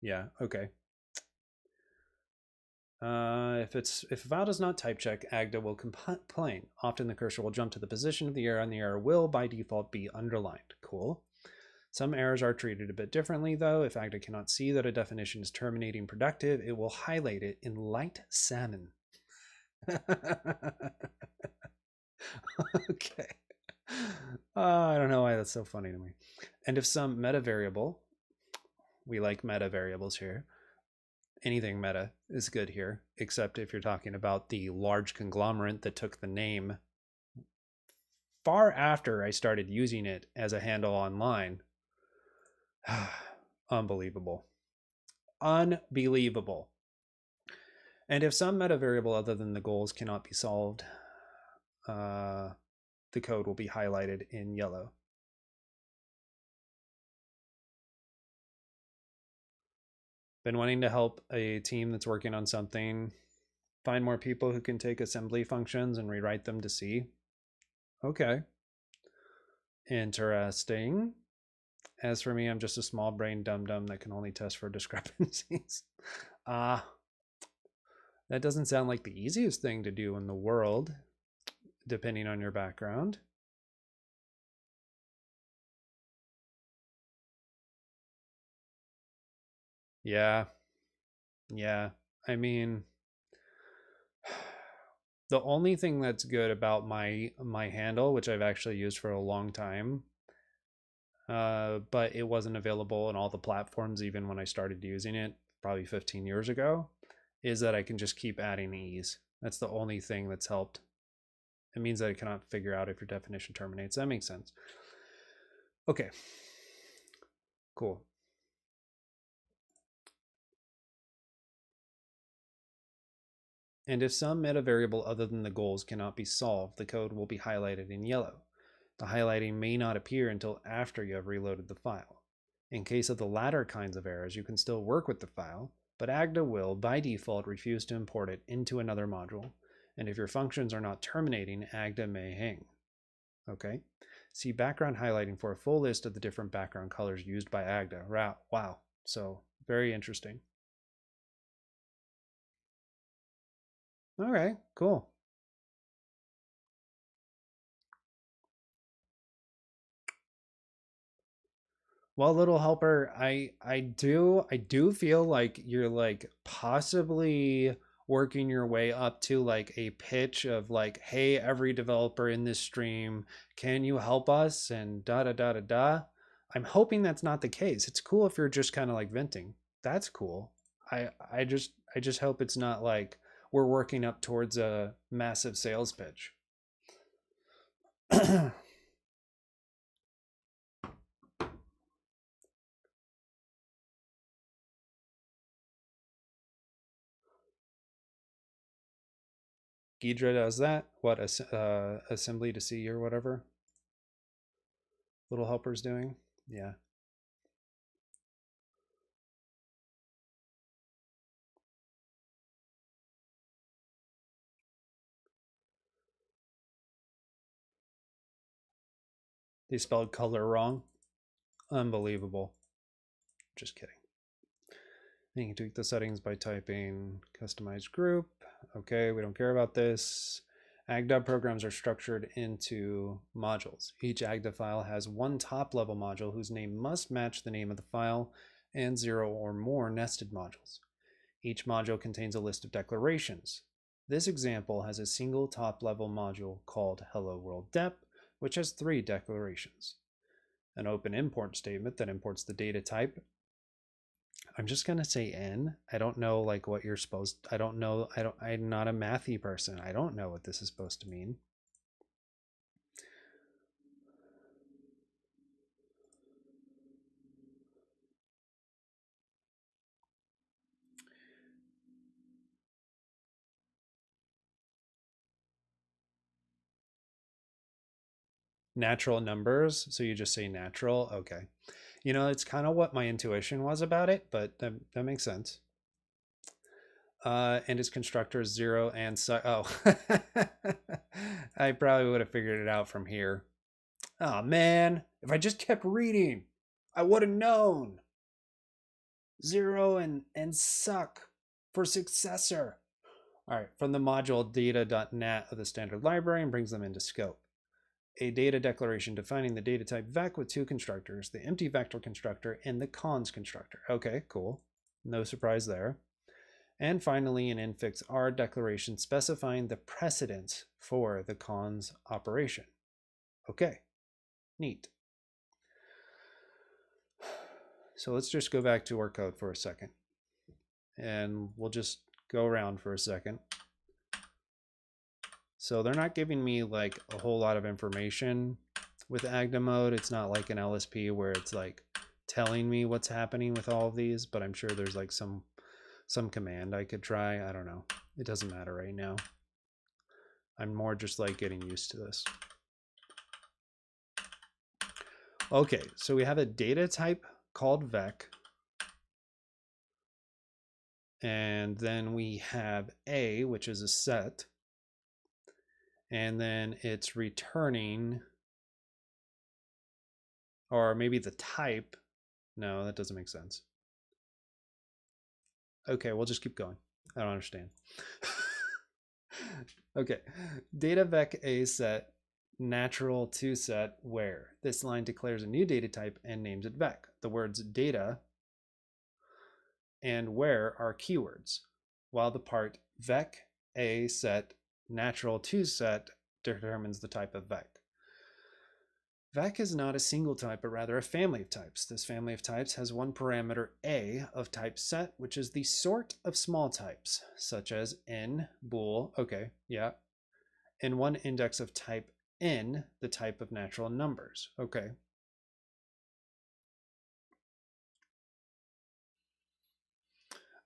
Yeah, okay. If a file does not type check, Agda will complain. Often the cursor will jump to the position of the error, and the error will by default be underlined. Cool. Some errors are treated a bit differently, though. If Agda cannot see that a definition is terminating productive, it will highlight it in light salmon. Okay. I don't know why that's so funny to me. And if some meta variable, we like meta variables here, anything meta is good here, except if you're talking about the large conglomerate that took the name far after I started using it as a handle online. Unbelievable. Unbelievable. And if some meta variable other than the goals cannot be solved, the code will be highlighted in yellow. Been wanting to help a team that's working on something find more people who can take assembly functions and rewrite them to C. Okay. Interesting. As for me, I'm just a small brain dum-dum that can only test for discrepancies. That doesn't sound like the easiest thing to do in the world, depending on your background. Yeah. Yeah. I mean, the only thing that's good about my handle, which I've actually used for a long time, but it wasn't available on all the platforms even when I started using it probably 15 years ago, is that I can just keep adding e's. That's the only thing that's helped. It means that I cannot figure out if your definition terminates. That makes sense. Okay. Cool. And if some meta variable other than the goals cannot be solved, the code will be highlighted in yellow. The highlighting may not appear until after you have reloaded the file. In case of the latter kinds of errors, you can still work with the file, but Agda will, by default, refuse to import it into another module. And if your functions are not terminating, Agda may hang. Okay. See background highlighting for a full list of the different background colors used by Agda. Wow. So very interesting. Okay, cool. Well, little helper, I do feel like you're like possibly working your way up to like a pitch of like, hey, every developer in this stream, can you help us? And da da da da da. I'm hoping that's not the case. It's cool if you're just kind of like venting. That's cool. I just hope it's not like we're working up towards a massive sales pitch. Ghidra does that. What assembly to C or whatever little helper's doing. Yeah. They spelled color wrong. Unbelievable. Just kidding. You can tweak the settings by typing customize group. Okay, we don't care about this. Agda programs are structured into modules. Each Agda file has one top level module whose name must match the name of the file and 0 or more nested modules. Each module contains a list of declarations. This example has a single top level module called Hello World Dep, which has 3 declarations. An open import statement that imports the data type. I'm just going to say N. I don't know like what you're supposed, I don't know. I'm not a mathy person. I don't know what this is supposed to mean. Natural numbers. So you just say natural. Okay. You know, it's kind of what my intuition was about it, but that makes sense. And its constructor is 0 and oh, I probably would have figured it out from here. Oh man, if I just kept reading, I would have known. 0 and suck for successor. All right, from the module data.nat of the standard library and brings them into scope. A data declaration defining the data type vec with two constructors, the empty vector constructor and the cons constructor. Okay, cool. No surprise there. And finally, an infix R declaration specifying the precedence for the cons operation. Okay, neat. So let's just go back to our code for a second. And we'll just go around for a second. So they're not giving me like a whole lot of information with Agda mode. It's not like an LSP where it's like telling me what's happening with all of these, but I'm sure there's like some command I could try. I don't know. It doesn't matter right now. I'm more just like getting used to this. Okay, so we have a data type called vec. And then we have A, which is a set. And then it's returning, or maybe the type. No, that doesn't make sense. Okay, we'll just keep going. I don't understand. Okay, data vec A set natural to set where. This line declares a new data type and names it vec. The words data and where are keywords, while the part vec A set natural to set determines the type of vec. Vec is not a single type, but rather a family of types. This family of types has one parameter A of type set, which is the sort of small types, such as n, bool, okay, yeah, and one index of type n, the type of natural numbers, okay.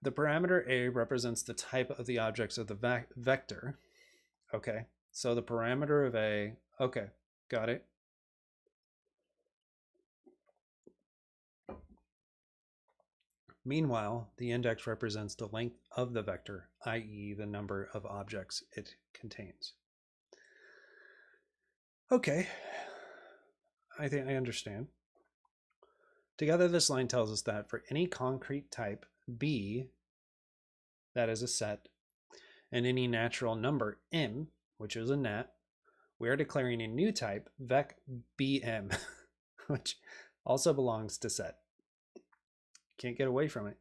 The parameter A represents the type of the objects of the vector, okay. So the parameter of A, okay, got it. Meanwhile, the index represents the length of the vector, i.e. the number of objects it contains. Okay, I think I understand. Together, this line tells us that for any concrete type B, that is a set, and any natural number m, which is a nat, we are declaring a new type, vec bm, which also belongs to set. Can't get away from it.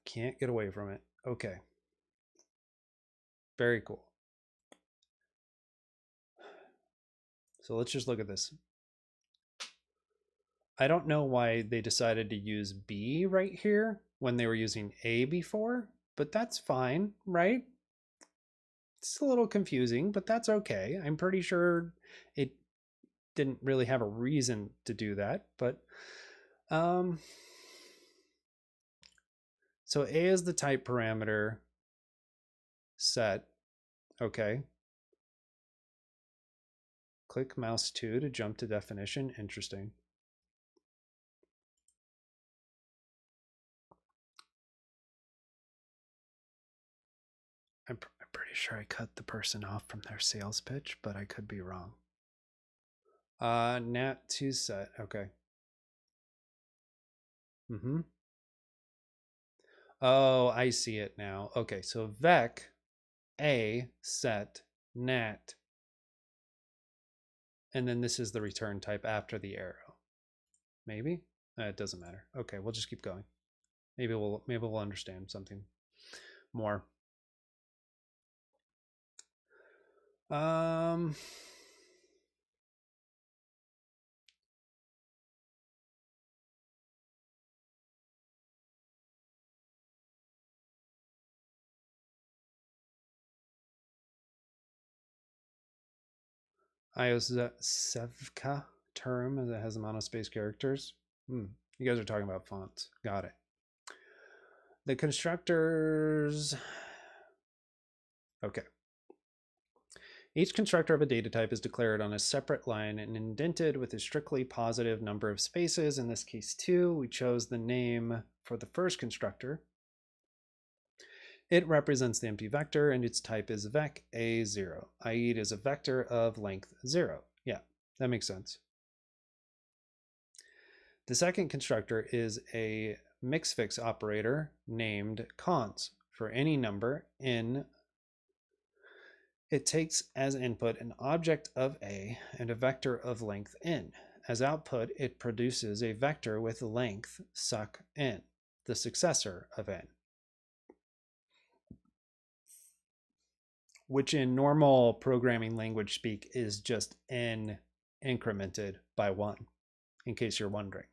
Can't get away from it. Okay. Very cool. So let's just look at this. I don't know why they decided to use B right here when they were using A before, but that's fine, right? It's a little confusing, but that's okay. I'm pretty sure it didn't really have a reason to do that, but so A is the type parameter set. Okay. Click mouse 2 to jump to definition. Interesting. I'm pretty sure I cut the person off from their sales pitch, but I could be wrong. Nat2 set. Okay. Oh, I see it now. Okay, so vec A set nat, and then this is the return type after the arrow. Maybe it doesn't matter. Okay, we'll just keep going. Maybe we'll understand something more. Iosevka term that has monospace characters. You guys are talking about fonts. Got it. The constructors. Okay. Each constructor of a data type is declared on a separate line and indented with a strictly positive number of spaces. In this case, 2. We chose the name for the first constructor. It represents the empty vector, and its type is vec a0, i.e. it is a vector of length 0. Yeah, that makes sense. The second constructor is a mixfix operator named cons for any number in. It takes as input an object of A and a vector of length n. As output, it produces a vector with length suc n, the successor of n, which in normal programming language speak is just n incremented by 1, in case you're wondering.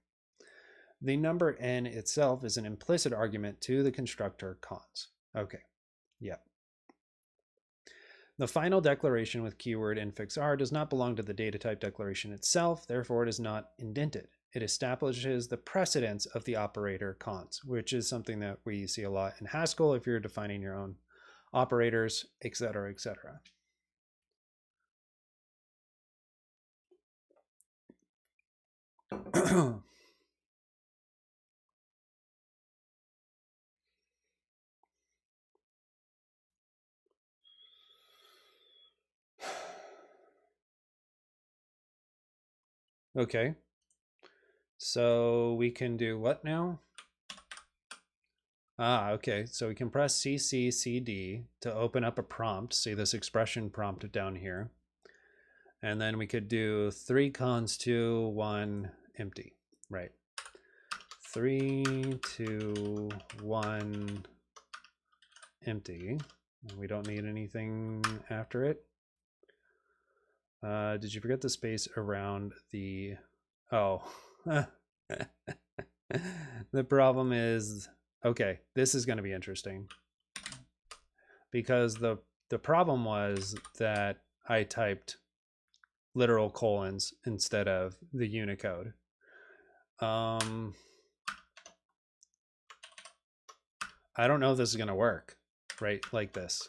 The number n itself is an implicit argument to the constructor cons. Okay, yep. The final declaration with keyword infix does not belong to the data type declaration itself, therefore it is not indented. It establishes the precedence of the operator cons, which is something that we see a lot in Haskell if you're defining your own operators, etc., etc. Okay, so we can do what now? Okay, so we can press CC/CD to open up a prompt. See this expression prompt down here. And then we could do 3 cons 2, 1 empty, right? 3, 2, 1 empty. We don't need anything after it. Did you forget the space around the, oh. The problem is, okay, this is going to be interesting. Because the problem was that I typed literal colons instead of the Unicode. I don't know if this is going to work, right? Like this.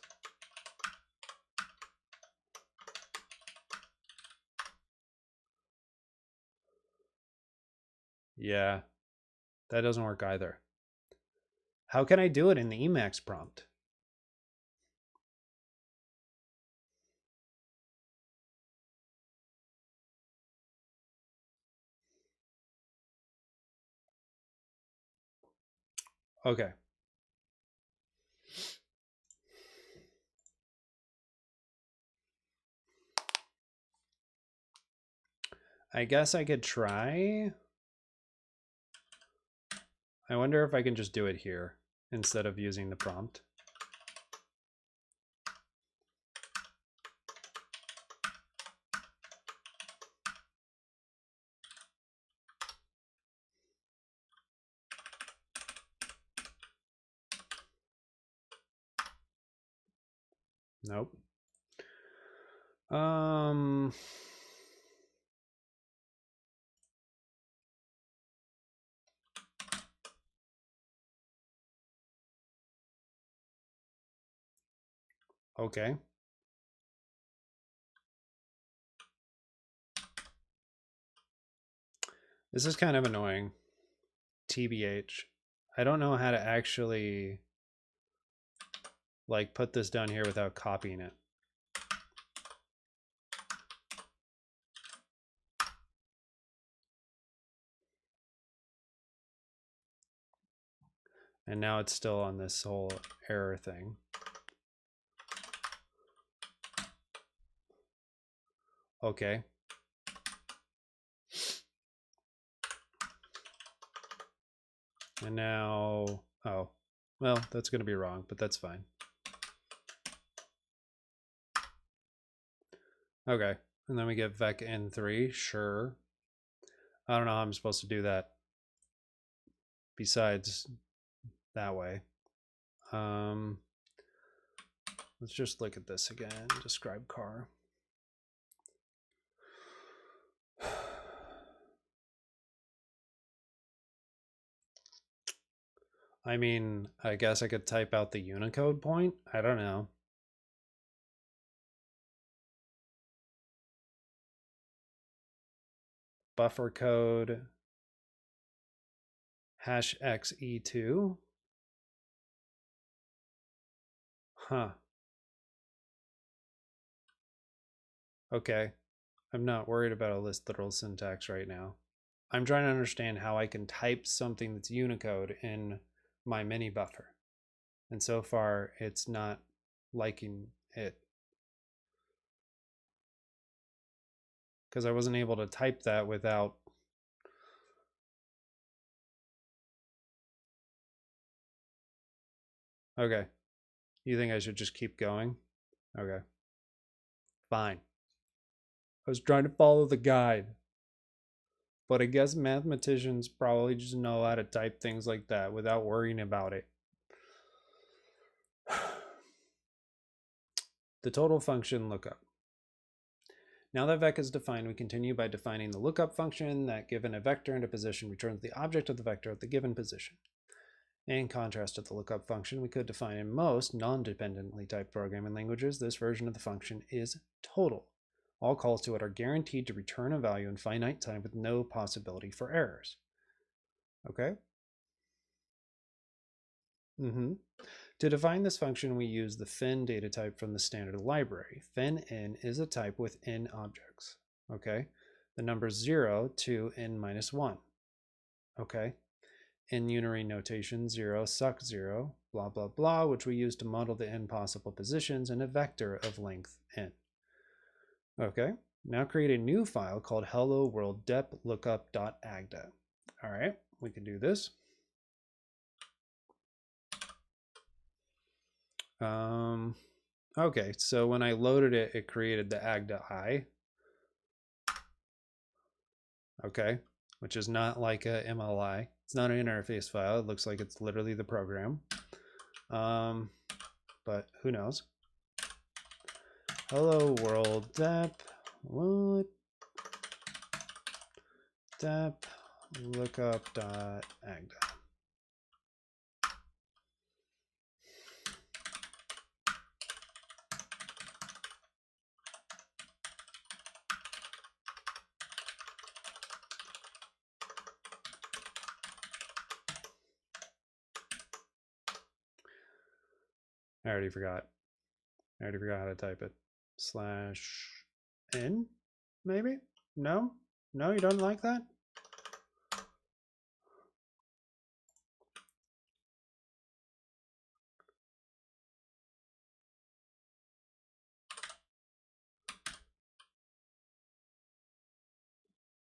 Yeah, that doesn't work either. How can I do it in the Emacs prompt? Okay. I guess I could try. I wonder if I can just do it here instead of using the prompt. Nope. Okay. This is kind of annoying. TBH. I don't know how to actually like put this down here without copying it. And now it's still on this whole error thing. Okay. And now, oh, well, that's going to be wrong, but that's fine. Okay. And then we get vec n3, sure. I don't know how I'm supposed to do that besides that way. Let's just look at this again. Describe car. I mean, I guess I could type out the Unicode point. I don't know. buffer code #xe2. Huh. Okay. I'm not worried about a list literal syntax right now. I'm trying to understand how I can type something that's Unicode in my mini buffer. And so far, it's not liking it. Because I wasn't able to type that without... Okay. You think I should just keep going? Okay. Fine. I was trying to follow the guide. But I guess mathematicians probably just know how to type things like that without worrying about it. The total function lookup. Now that vec is defined, we continue by defining the lookup function that, given a vector and a position, returns the object of the vector at the given position. In contrast to the lookup function we could define in most non-dependently typed programming languages, this version of the function is total. All calls to it are guaranteed to return a value in finite time with no possibility for errors. Okay? To define this function, we use the fin data type from the standard library. Fin_in is a type within objects. Okay? The numbers 0 to n-1. Okay? In unary notation, 0 suck 0, blah, blah, blah, which we use to model the n possible positions in a vector of length n. Okay, now create a new file called hello world dep lookup.agda. All right, we can do this. Okay, so when I loaded it, it created the Agda I. Okay, which is not like a MLI. It's not an interface file. It looks like it's literally the program. But who knows? Hello world dep what? Dep lookup.agda. I already forgot how to type it. /n, maybe? No? No, you don't like that?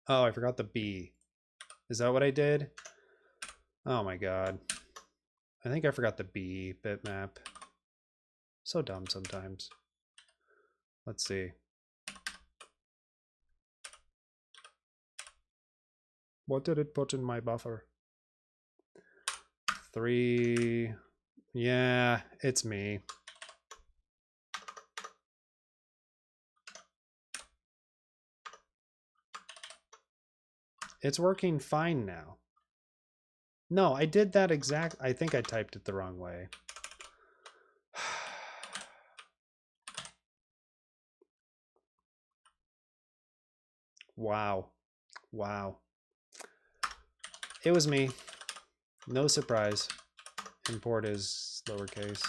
Oh, I forgot the B. Is that what I did? Oh my god. I think I forgot the B bitmap. So dumb sometimes. Let's see. What did it put in my buffer? 3. Yeah, it's me. It's working fine now. No, I did that exact. I think I typed it the wrong way. Wow. Wow. It was me. No surprise. Import is lowercase.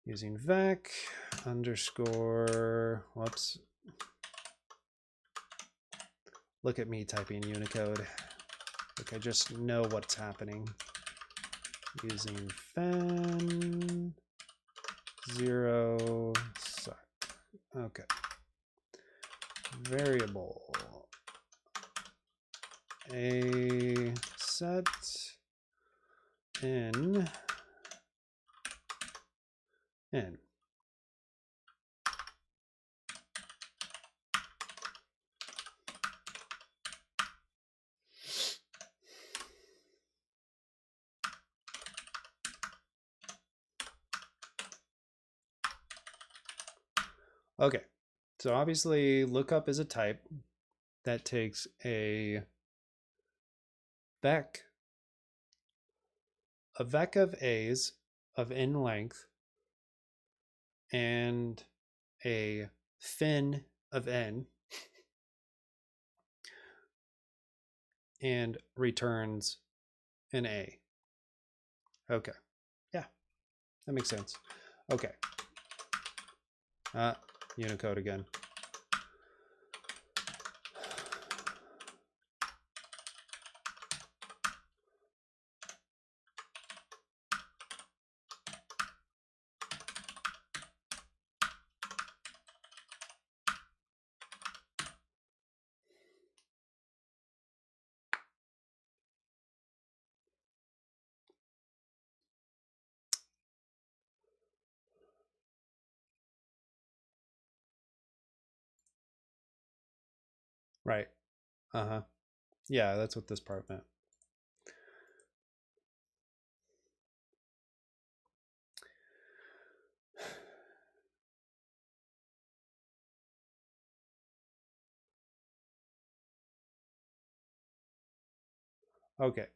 Using vec underscore, whoops. Look at me typing Unicode. Like I just know what's happening. Using fen 0 suck. Okay. Variable a set in n. Okay, so obviously lookup is a type that takes a vec of a's of n length and a fin of n and returns an a. Okay. Yeah, that makes sense. Okay. Unicode again. Right. Uh-huh. Yeah, that's what this part meant. Okay.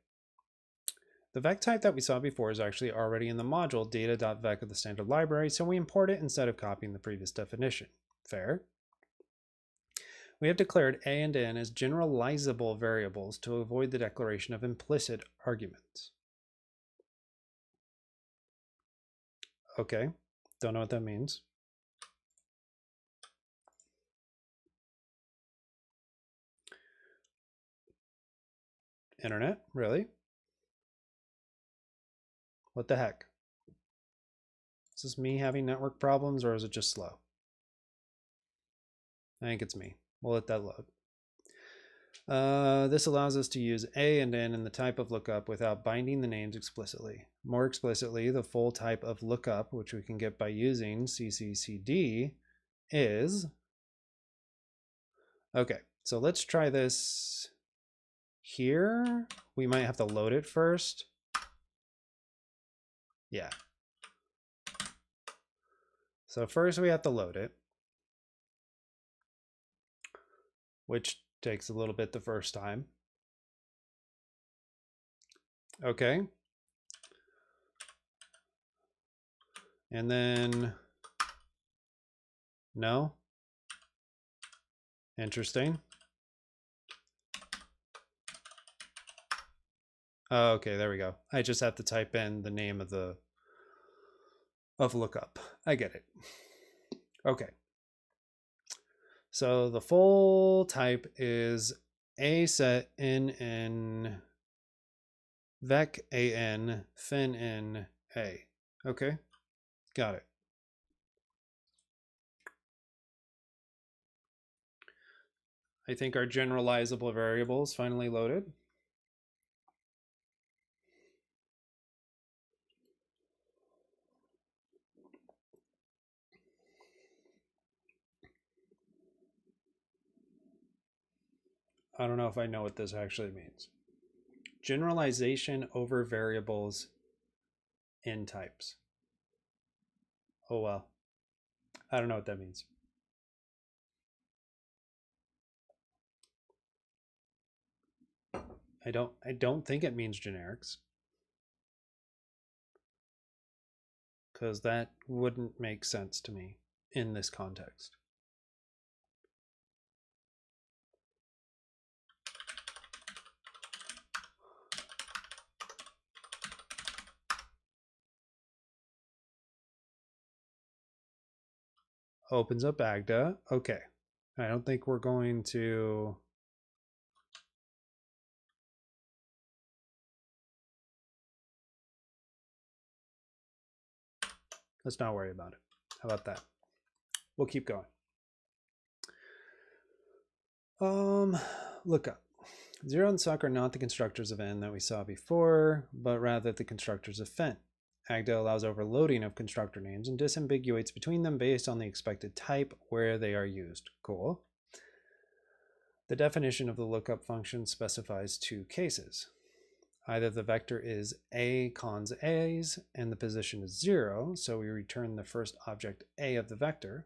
The vec type that we saw before is actually already in the module data.vec of the standard library, so we import it instead of copying the previous definition. Fair? We have declared a and n as generalizable variables to avoid the declaration of implicit arguments. Okay, don't know what that means. Internet, really? What the heck? Is this me having network problems or is it just slow? I think it's me. We'll let that load. This allows us to use a and n in the type of lookup without binding the names explicitly. More explicitly, the full type of lookup, which we can get by using CCCD, is... Okay, so let's try this here. We might have to load it first. Yeah. So first we have to load it, which takes a little bit the first time. Okay. And then, no. Interesting. Oh, okay, there we go. I just have to type in the name of the lookup. I get it. Okay. So the full type is a set n vec an fin n a. Okay, got it. I think our generalizable variable is finally loaded. I don't know if I know what this actually means. Generalization over variables in types. Oh well. I don't know what that means. I don't think it means generics, because that wouldn't make sense to me in this context. Opens up Agda. Okay. I don't think we're going to... Let's not worry about it. How about that? We'll keep going. Lookup. 0 and suck are not the constructors of n that we saw before, but rather the constructors of fin. Agda allows overloading of constructor names and disambiguates between them based on the expected type where they are used. Cool. The definition of the lookup function specifies two cases. Either the vector is a cons a's and the position is 0, so we return the first object a of the vector,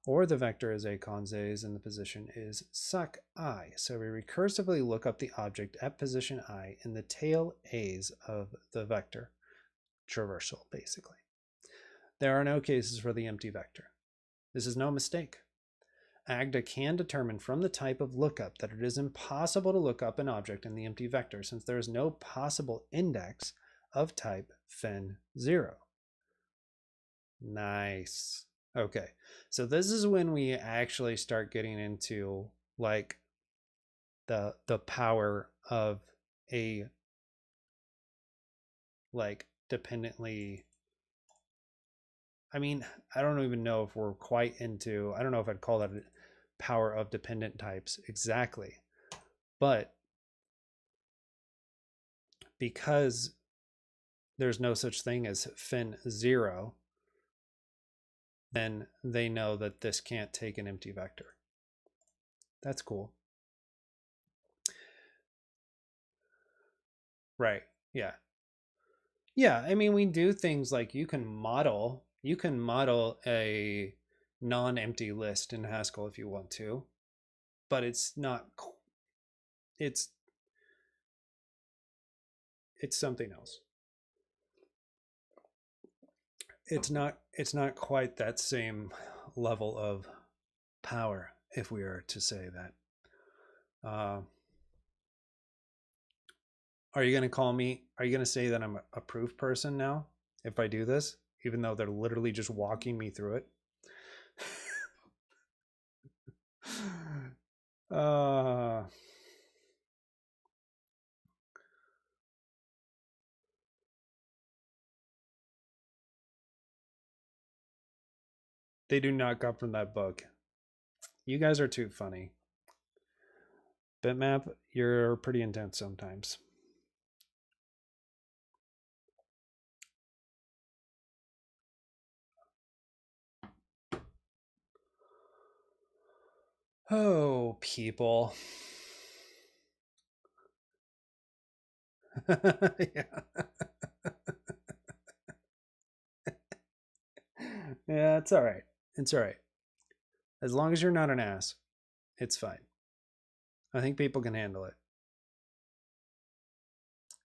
or the vector is a cons a's and the position is suck I, so we recursively look up the object at position I in the tail a's of the vector. Traversal, basically. There are no cases for the empty vector. This is no mistake. Agda can determine from the type of lookup that it is impossible to look up an object in the empty vector since there is no possible index of type fin0. Nice. Okay, so this is when we actually start getting into like the power of a like dependently. I mean, I don't even know if we're quite into, I don't know if I'd call that power of dependent types exactly, but because there's no such thing as fin0, then they know that this can't take an empty vector. That's cool. Right. Yeah. Yeah. I mean, we do things like you can model a non-empty list in Haskell if you want to, but it's not, it's something else. It's not quite that same level of power, if we are to say that. Are you going to call me? Are you going to say that I'm a proof person now if I do this, even though they're literally just walking me through it? They do not come from that book. You guys are too funny. Bitmap, you're pretty intense sometimes. Oh, people. Yeah. Yeah, it's all right. It's all right. As long as you're not an ass, it's fine. I think people can handle it.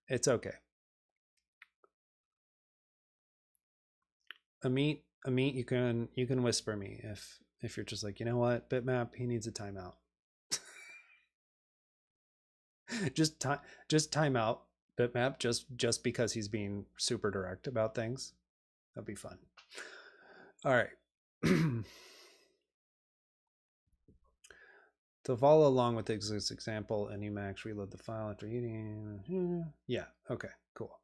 It's okay. Amit, you can whisper me if you're just like, you know what, Bitmap, he needs a timeout. just time out, Bitmap, just because he's being super direct about things. That'll be fun. All right. To follow along with this example, in Emacs, reload the file after eating. Yeah. Okay. Cool.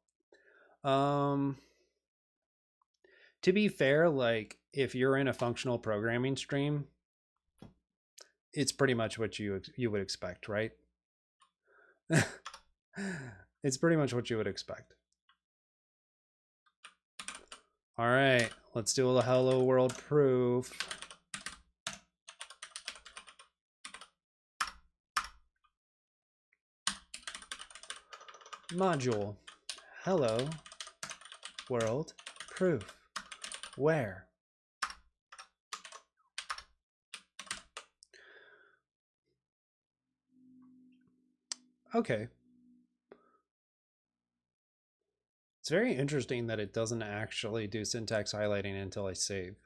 To be fair, like if you're in a functional programming stream, it's pretty much what you would expect, right? It's pretty much what you would expect. All right, let's do a hello world proof. Module, hello world proof, where? Okay. It's very interesting that it doesn't actually do syntax highlighting until I save.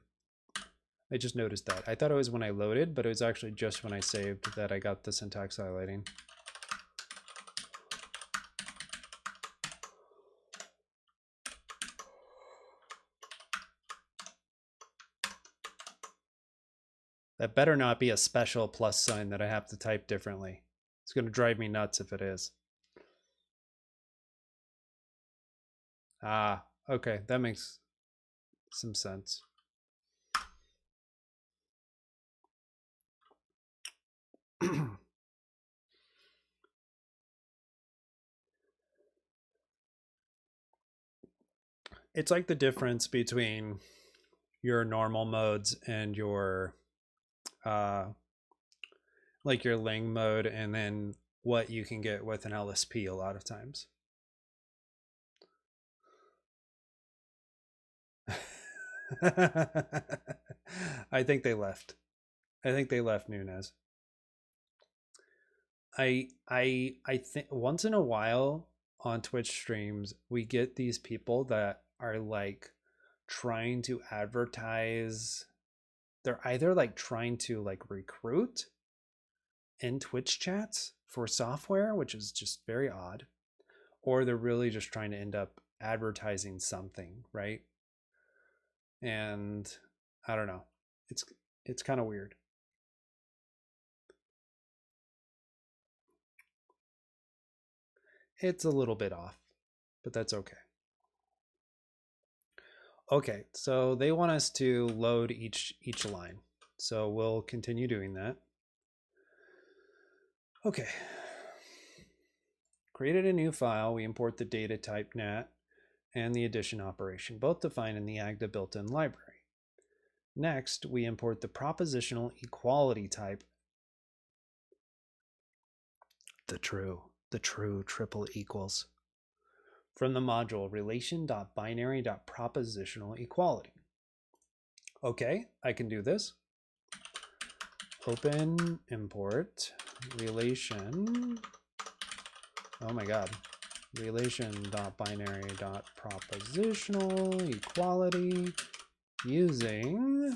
I just noticed that. I thought it was when I loaded, but it was actually just when I saved that I got the syntax highlighting. That better not be a special plus sign that I have to type differently. It's going to drive me nuts if it is. Ah, okay. That makes some sense. It's like the difference between your normal modes and your like your Ling mode, and then what you can get with an LSP a lot of times. I think they left. I think they left Nunez. I think once in a while on Twitch streams we get these people that are like trying to advertise they're either like trying to like recruit in Twitch chats for software, which is just very odd, or they're really just trying to end up advertising something, right? And I don't know. It's kind of weird. It's a little bit off, but that's okay. Okay, so they want us to load each line. So we'll continue doing that. Okay. Created a new file. We import the data type nat and the addition operation, both defined in the Agda built-in library. Next, we import the propositional equality type, the true triple equals, from the module relation.binary.propositional equality. Okay, I can do this. Open import relation. Oh my god. Relation.binary.propositional equality using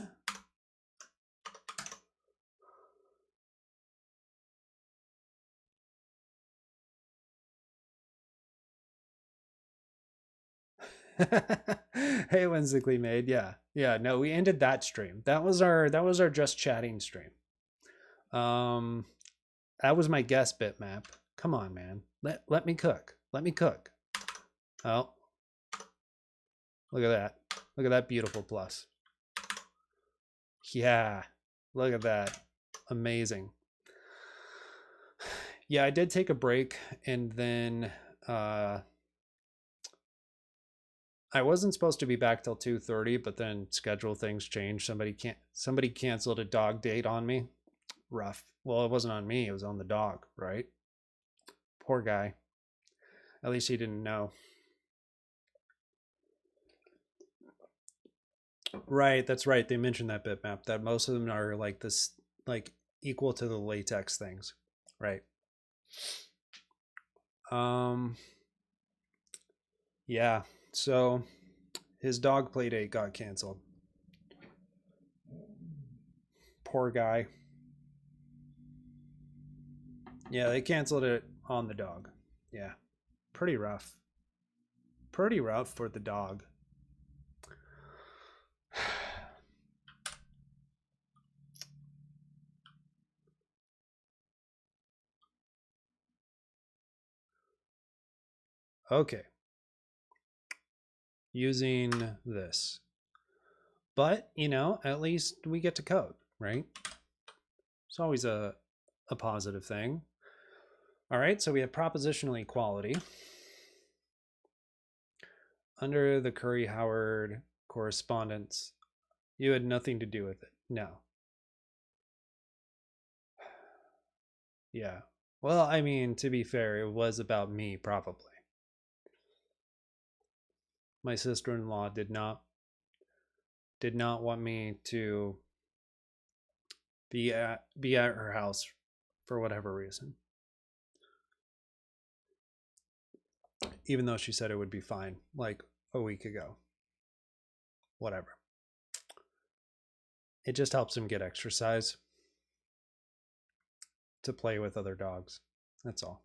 hey, whimsically made. Yeah, no, we ended that stream. That was our just chatting stream. That was my guest bitmap. Come on, man. Let me cook. Oh, look at that. Look at that beautiful plus. Yeah, look at that. Amazing. Yeah, I did take a break, and then I wasn't supposed to be back till 2:30, but then schedule things changed. Somebody canceled a dog date on me. Rough. Well, it wasn't on me, it was on the dog, right? Poor guy. At least he didn't know. Right, that's right. They mentioned that bitmap, that most of them are like this, like equal to the latex things, right? Yeah, so his dog play date got canceled. Poor guy. Yeah, they canceled it on the dog. Yeah, pretty rough. Pretty rough for the dog. Okay. Using this. But, you know, at least we get to code, right? It's always a positive thing. All right, so we have propositional equality. Under the Curry-Howard correspondence, you had nothing to do with it. No. Yeah. Well, I mean, to be fair, it was about me, probably. My sister-in-law did not want me to be at her house for whatever reason. Even though she said it would be fine, like a week ago. Whatever. It just helps him get exercise to play with other dogs. That's all.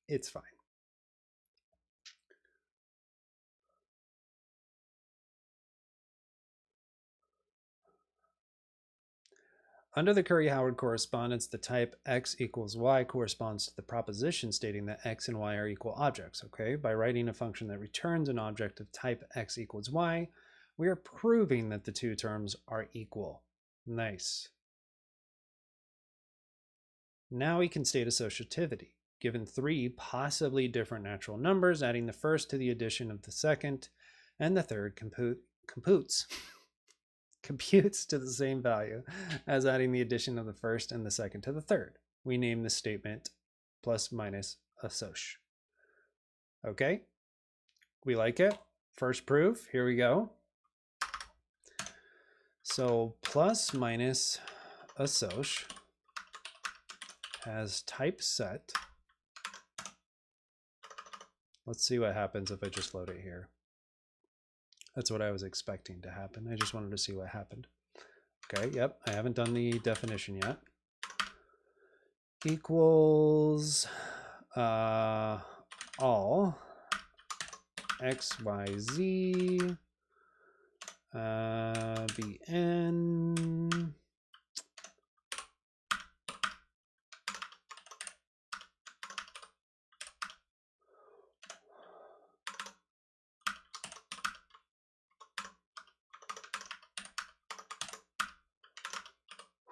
It's fine. Under the Curry-Howard correspondence, the type x equals y corresponds to the proposition stating that x and y are equal objects, okay? By writing a function that returns an object of type x equals y, we are proving that the two terms are equal. Nice. Now we can state associativity. Given three possibly different natural numbers, adding the first to the addition of the second and the third computes to the same value as adding the addition of the first and the second to the third. We name the statement plus minus assoc. Okay, we like it. First proof, here we go. So plus minus assoc has type set. Let's see what happens if I just load it here. That's what I was expecting to happen. I just wanted to see what happened. Okay, yep, I haven't done the definition yet. Equals all x, y, z bn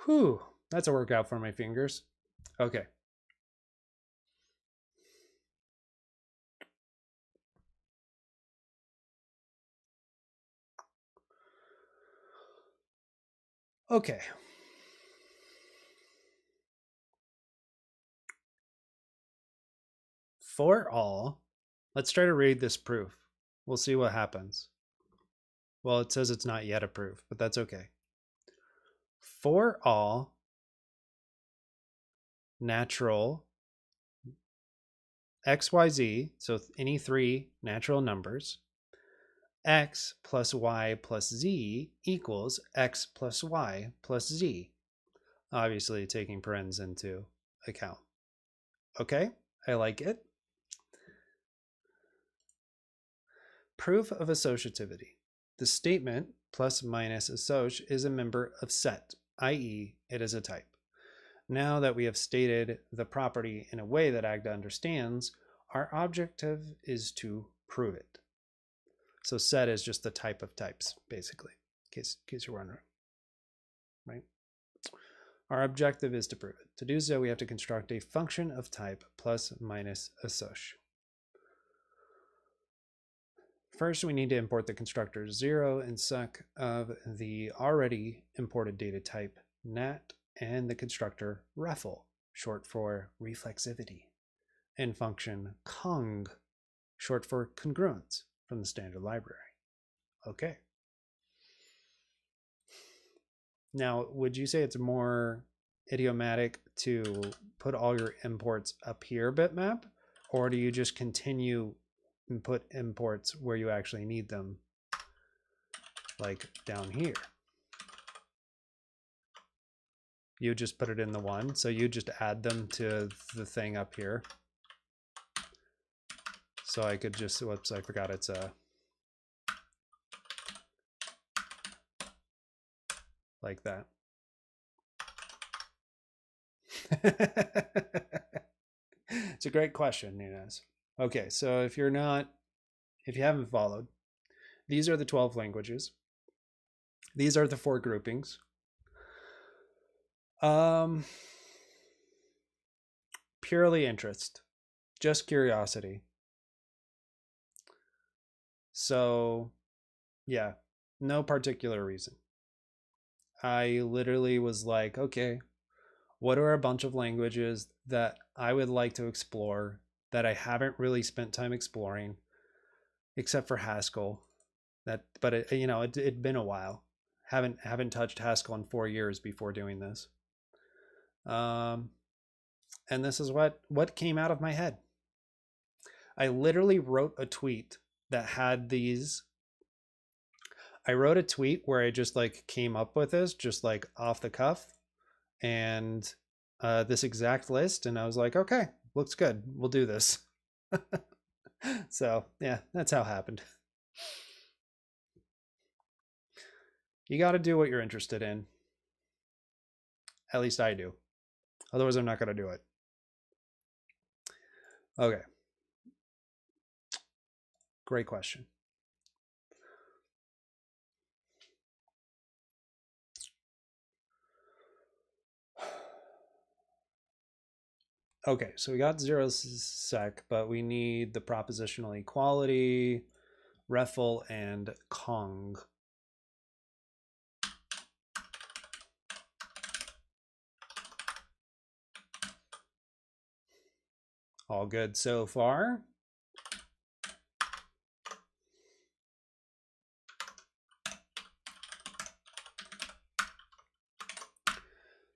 Whew, that's a workout for my fingers. Okay. Okay. For all, let's try to read this proof. We'll see what happens. Well, it says it's not yet a proof, but that's okay. For all natural x, y, z, so any three natural numbers, x plus y plus z equals x plus y plus z. Obviously taking parens into account. Okay, I like it. Proof of associativity. The statement plus minus assoc is a member of set, i.e. it is a type. Now that we have stated the property in a way that Agda understands, our objective is to prove it. So set is just the type of types, basically, in case you're wondering, right? Our objective is to prove it. To do so, we have to construct a function of type plus minus assoc. First, we need to import the constructor 0 and sec of the already imported data type nat and the constructor refl, short for reflexivity, and function cong, short for congruence, from the standard library. Okay. Now, would you say it's more idiomatic to put all your imports up here bitmap, or do you just continue and put imports where you actually need them, like down here? You just put it in the one, so you just add them to the thing up here. So I could just, whoops, I forgot it's a, like that. It's a great question, Nunez. Okay, so if you haven't followed, these are the 12 languages. These are the 4 groupings. Purely interest, just curiosity. So yeah, no particular reason. I literally was like, okay, what are a bunch of languages that I would like to explore that I haven't really spent time exploring, except for Haskell. But it'd been a while. Haven't touched Haskell in 4 years before doing this. And this is what came out of my head. I literally wrote a tweet that had these. I wrote a tweet where I just like came up with this, just like off the cuff, and this exact list, and I was like, okay, looks good, we'll do this. So yeah, that's how it happened. You got to do what you're interested in. At least I do. Otherwise, I'm not going to do it. Okay. Great question. Okay, so we got 0 sec, but we need the propositional equality, refl, and cong. All good so far.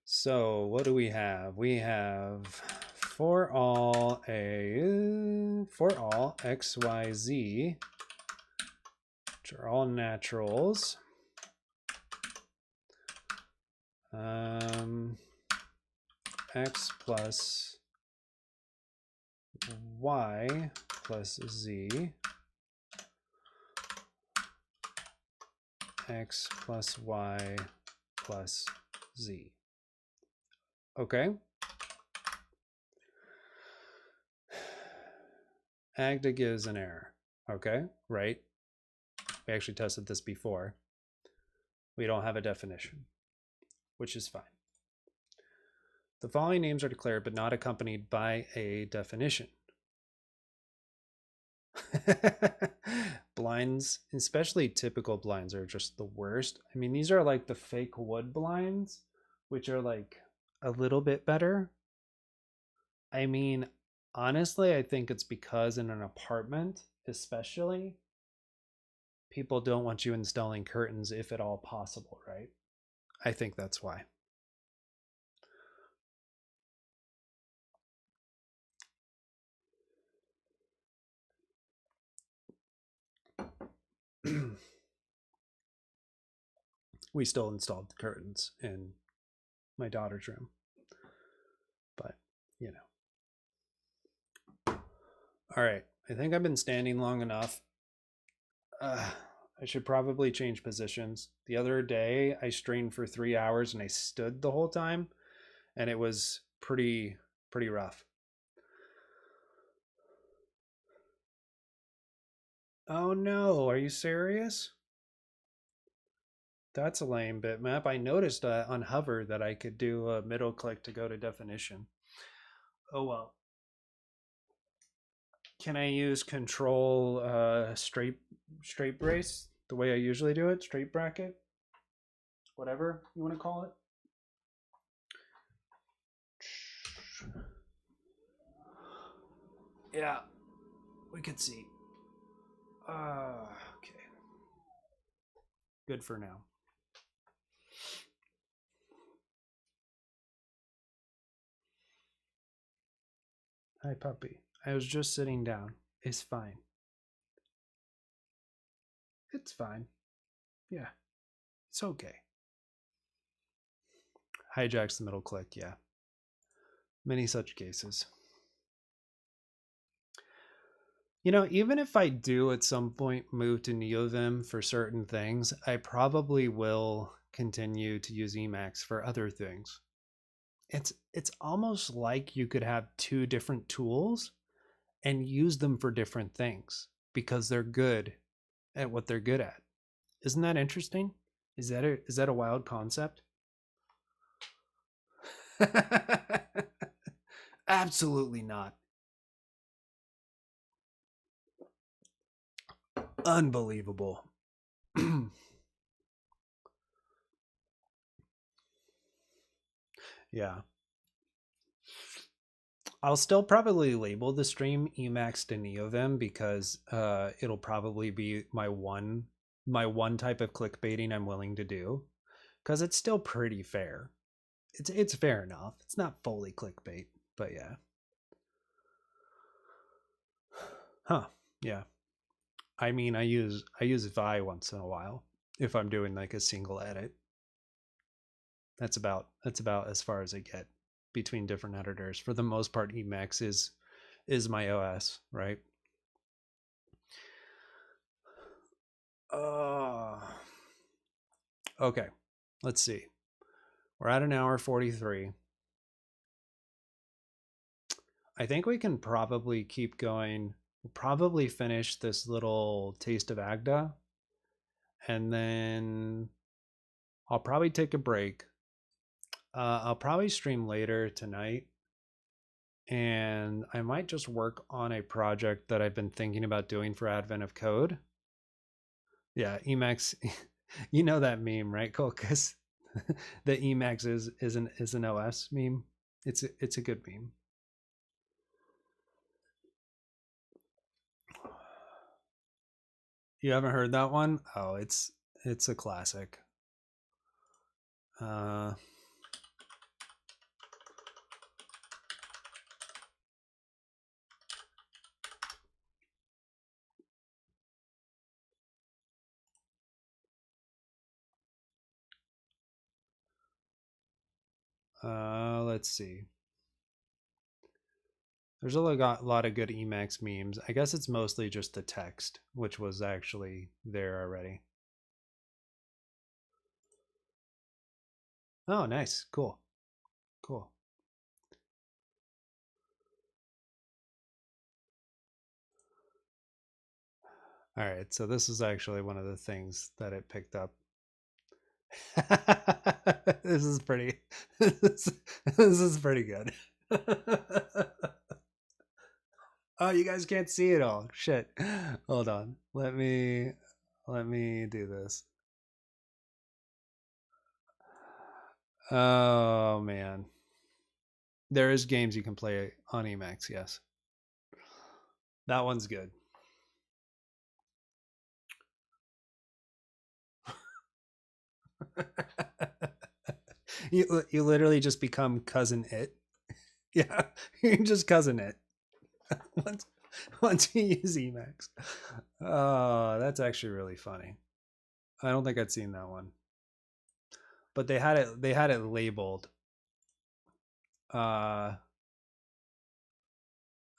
So what do we have? We have for all x, y, z, which are all naturals. X plus y plus z, x plus y plus z. Okay. Agda gives an error. Okay, right? We actually tested this before. We don't have a definition, which is fine. The following names are declared but not accompanied by a definition. Blinds, especially typical blinds, are just the worst. I mean, these are like the fake wood blinds, which are like a little bit better. I mean, honestly, I think it's because in an apartment, especially, people don't want you installing curtains if at all possible, right? I think that's why. We still installed the curtains in my daughter's room, but you know. All right, I think I've been standing long enough. I should probably change positions. The other day I strained for 3 hours and I stood the whole time, and it was pretty rough. Oh no, are you serious? That's a lame bitmap. I noticed on hover that I could do a middle click to go to definition. Oh well. Can I use control straight brace the way I usually do it? Straight bracket? Whatever you want to call it. Yeah, we could see. Okay. Good for now. Hi, puppy. I was just sitting down. It's fine. It's fine. Yeah, it's okay. Hijacks the middle click, yeah. Many such cases. You know, even if I do at some point move to NeoVim for certain things, I probably will continue to use Emacs for other things. It's almost like you could have two different tools and use them for different things because they're good at what they're good at. Isn't that interesting? Is that a wild concept? Absolutely not. Unbelievable. Yeah. I'll still probably label the stream Emacs to NeoVim because it'll probably be my one type of clickbaiting I'm willing to do, because it's still pretty fair. It's fair enough. It's not fully clickbait, but yeah. Huh. Yeah. I mean, I use Vi once in a while if I'm doing like a single edit. That's about as far as I get between different editors. For the most part, Emacs is my OS, right? Okay. Let's see. We're at an hour 43. I think we can probably keep going. We'll probably finish this little taste of Agda, and then I'll probably take a break. I'll probably stream later tonight, and I might just work on a project that I've been thinking about doing for Advent of Code. Yeah, Emacs. You know that meme, right, Colcus? The Emacs is an OS meme. It's a good meme. You haven't heard that one? Oh, it's a classic. Let's see. There's a lot of good Emacs memes. I guess it's mostly just the text, which was actually there already. Oh, nice. Cool. Cool. All right. So this is actually one of the things that it picked up. This is pretty. This is pretty good. Oh, you guys can't see it all. Shit. Hold on. Let me do this. Oh man. There is games you can play on Emacs, yes. That one's good. You literally just become cousin it. Yeah, you just cousin it. once you use Emacs. Oh, that's actually really funny. I don't think I'd seen that one. But they had it labeled. Oh,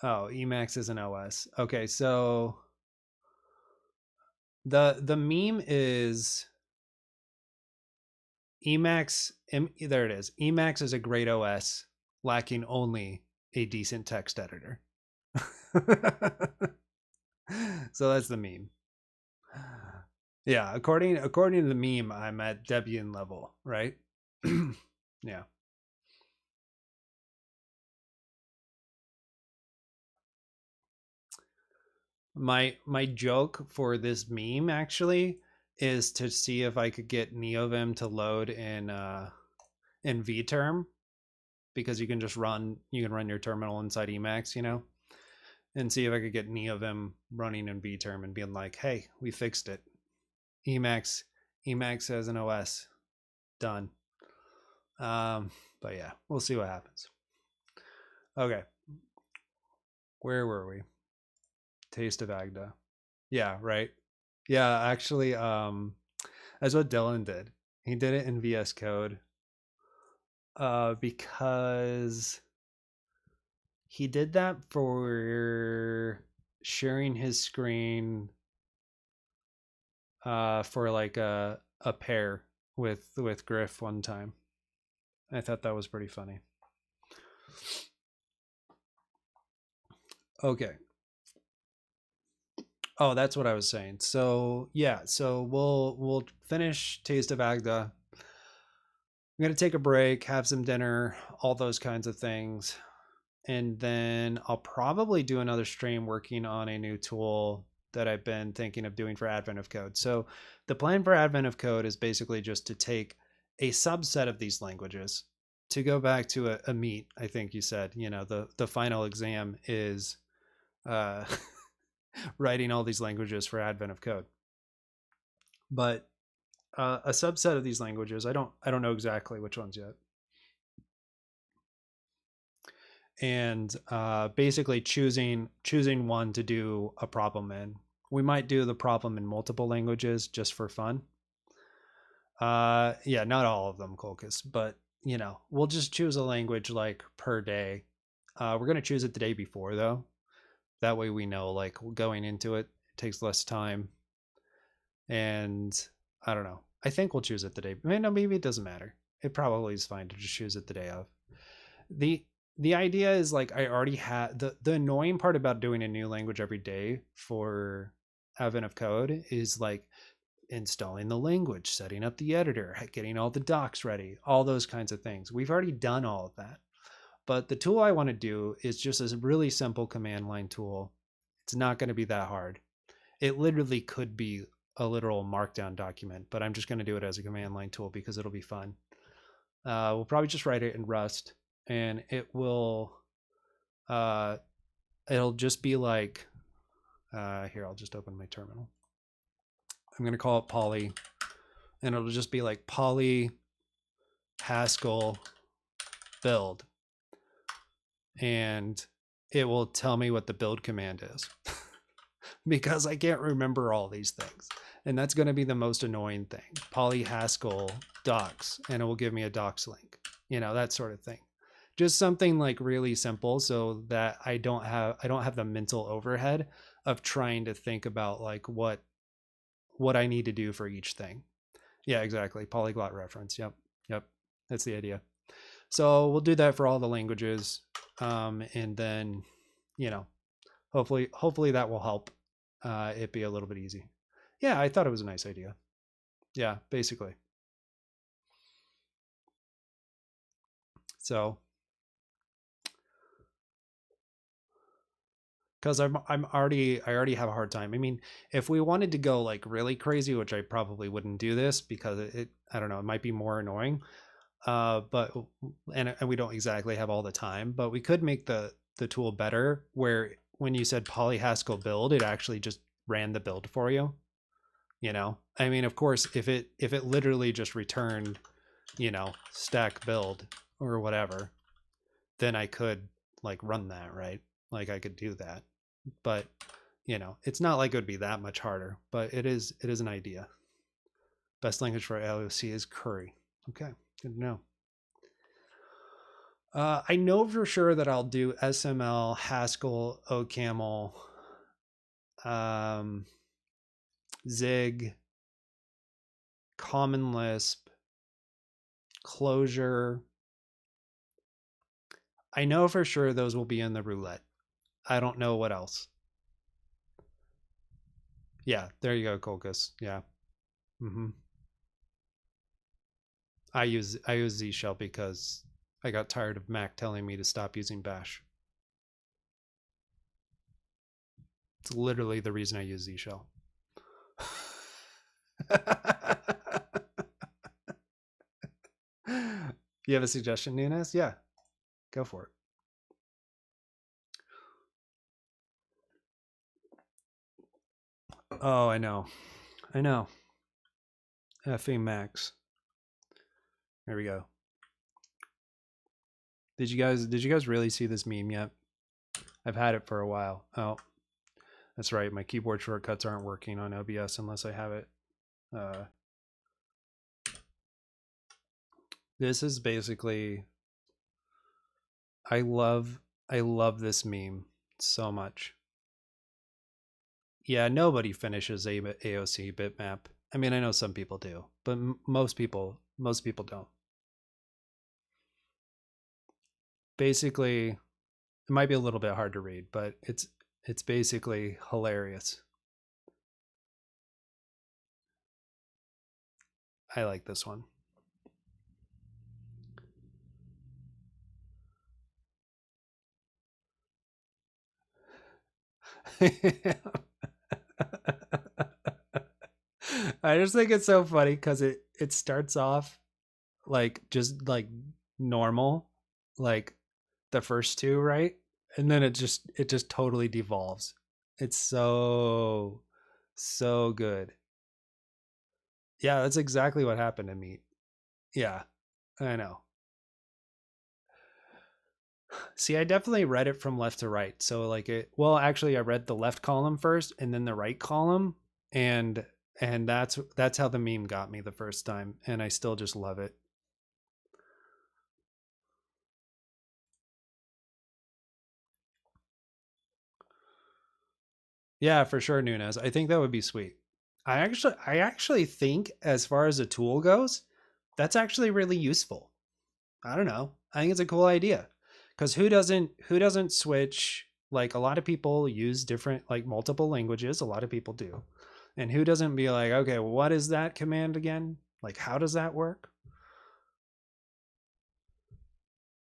Emacs is an OS. Okay, so the meme is Emacs. There it is. Emacs is a great OS, lacking only a decent text editor. So that's the meme. Yeah, according to the meme, I'm at Debian level, right? Yeah. My joke for this meme actually is to see if I could get NeoVim to load in vterm, because you can run your terminal inside Emacs, and see if I could get NeoVim running in vterm and being like, hey, we fixed it. Emacs as an OS, done. But yeah, we'll see what happens. Okay, where were we? Taste of Agda. Yeah, right. Yeah, actually, that's what Dylan did. He did it in VS Code, because he did that for sharing his screen for like a pair with Griff one time. I thought that was pretty funny. Okay. Oh, that's what I was saying. So yeah, so we'll finish Taste of Agda. I'm gonna take a break, have some dinner, all those kinds of things, and then I'll probably do another stream working on a new tool that I've been thinking of doing for Advent of Code. So the plan for Advent of Code is basically just to take a subset of these languages. To go back to a meet, I think you said, the final exam is uh, writing all these languages for Advent of Code. But a subset of these languages, I don't know exactly which ones yet. And basically choosing one to do a problem in. We might do the problem in multiple languages just for fun. Yeah, not all of them, Colchis, but we'll just choose a language like per day. We're gonna choose it the day before though. That way we know, like, going into it takes less time. And I don't know. I think we'll choose it the day. Maybe it doesn't matter. It probably is fine to just choose it the day of. The idea is, like, I already had the annoying part about doing a new language every day for Advent of Code is like installing the language, setting up the editor, getting all the docs ready, all those kinds of things. We've already done all of that. But the tool I want to do is just a really simple command line tool. It's not going to be that hard. It literally could be a literal markdown document, but I'm just going to do it as a command line tool because it'll be fun. We'll probably just write it in Rust, and it'll just be like, here, I'll just open my terminal. I'm going to call it poly, and it'll just be like poly Haskell build, and it will tell me what the build command is because I can't remember all these things. And that's going to be the most annoying thing. Poly Haskell docs, and it will give me a docs link. you know, that sort of thing. Just something like really simple so that I don't have the mental overhead of trying to think about like what I need to do for each thing. Yeah, exactly. Polyglot reference. Yep. Yep. That's the idea. So we'll do that for all the languages. And then, you know, hopefully that will help it be a little bit easy. Yeah, I thought it was a nice idea. Yeah, basically. So, because I already have a hard time. I mean, if we wanted to go like really crazy, which I probably wouldn't do this because I don't know, it might be more annoying. But and we don't exactly have all the time, but we could make the tool better where when you said poly Haskell build, it actually just ran the build for you. You know, I mean, of course, if it literally just returned, you know, stack build or whatever, then I could like run that, right? Like I could do that. But, you know, it's not like it would be that much harder, but it is an idea. Best language for LOC is curry. Okay, good to know. I know for sure that I'll do SML, Haskell, OCaml, um, Zig, Common Lisp, Clojure. I know for sure those will be in the roulette. I don't know what else. Yeah, there you go, Colchis. Yeah. Mm-hmm. I use Z shell because I got tired of Mac telling me to stop using Bash. It's literally the reason I use Z shell. You have a suggestion, Nunes? Yeah, go for it. Oh, I know. I know. FA Max. There we go. Did you guys really see this meme yet? I've had it for a while. Oh, that's right. My keyboard shortcuts aren't working on OBS unless I have it. This is basically I love this meme so much. Yeah, nobody finishes AOC bitmap. I mean, I know some people do, but most people don't. Basically, it might be a little bit hard to read, but it's basically hilarious. I like this one. I just think it's so funny because it starts off like just like normal, like the first two, right? And then it just totally devolves. It's so good. Yeah, that's exactly what happened to me. Yeah, I know. See, I definitely read it from left to right. So like well, actually I read the left column first and then the right column and that's how the meme got me the first time and I still just love it. Yeah, for sure, Nunez. I think that would be sweet. I actually think as far as a tool goes, that's actually really useful. I don't know. I think it's a cool idea. Cuz who doesn't switch, like a lot of people use different like multiple languages, a lot of people do. And who doesn't be like, "Okay, what is that command again? Like how does that work?"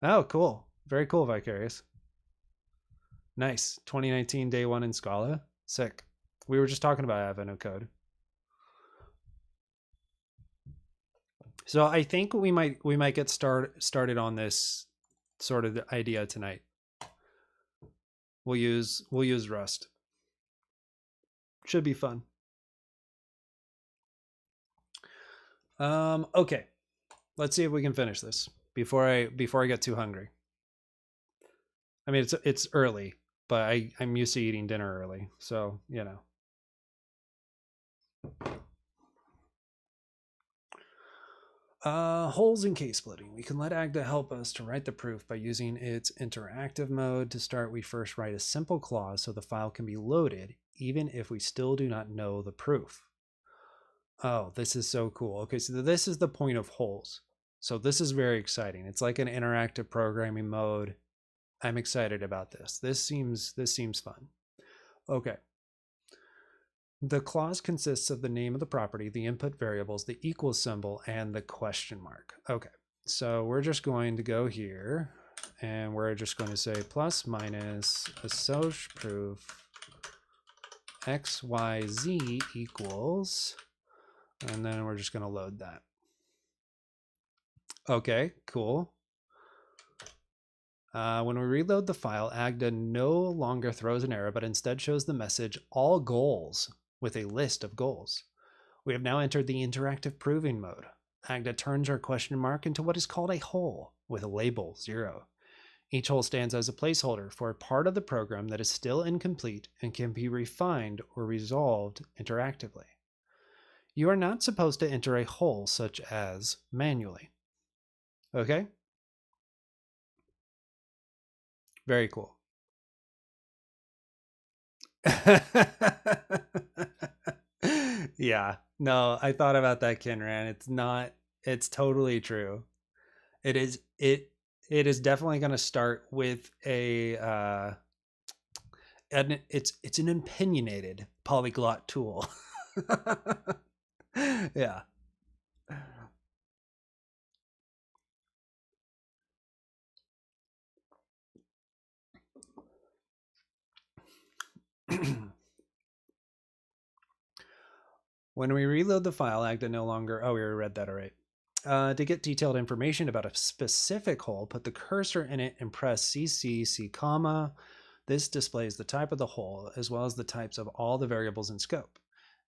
Oh, cool. Very cool, Vicarious. Nice. 2019 day 1 in Scala. Sick. We were just talking about Advent code. So I think we might get started on this sort of idea tonight. We'll use Rust. Should be fun. Okay. Let's see if we can finish this before I get too hungry. I mean it's early, but I'm used to eating dinner early, so you know. Holes in case splitting. We can let Agda help us to write the proof by using its interactive mode. To start, we first write a simple clause so the file can be loaded, even if we still do not know the proof. Oh, this is so cool. Okay, so this is the point of holes. So this is very exciting. It's like an interactive programming mode. I'm excited about this. This seems fun. Okay. The clause consists of the name of the property, the input variables, the equal symbol, and the question mark. Okay, so we're just going to go here and we're just going to say plus minus assoc proof xyz equals, and then we're just going to load that. Okay, cool. When we reload the file, Agda no longer throws an error, but instead shows the message all goals with a list of goals. We have now entered the interactive proving mode. Agda turns our question mark into what is called a hole with a label 0. Each hole stands as a placeholder for a part of the program that is still incomplete and can be refined or resolved interactively. You are not supposed to enter a hole such as manually. Okay? Very cool. Yeah, no, I thought about that, Kinran. It's totally true. It is definitely going to start with and it's an opinionated polyglot tool. Yeah. When we reload the file, Agda no longer. Oh, we already read that. All right. To get detailed information about a specific hole, put the cursor in it and press CC, comma. This displays the type of the hole as well as the types of all the variables in scope.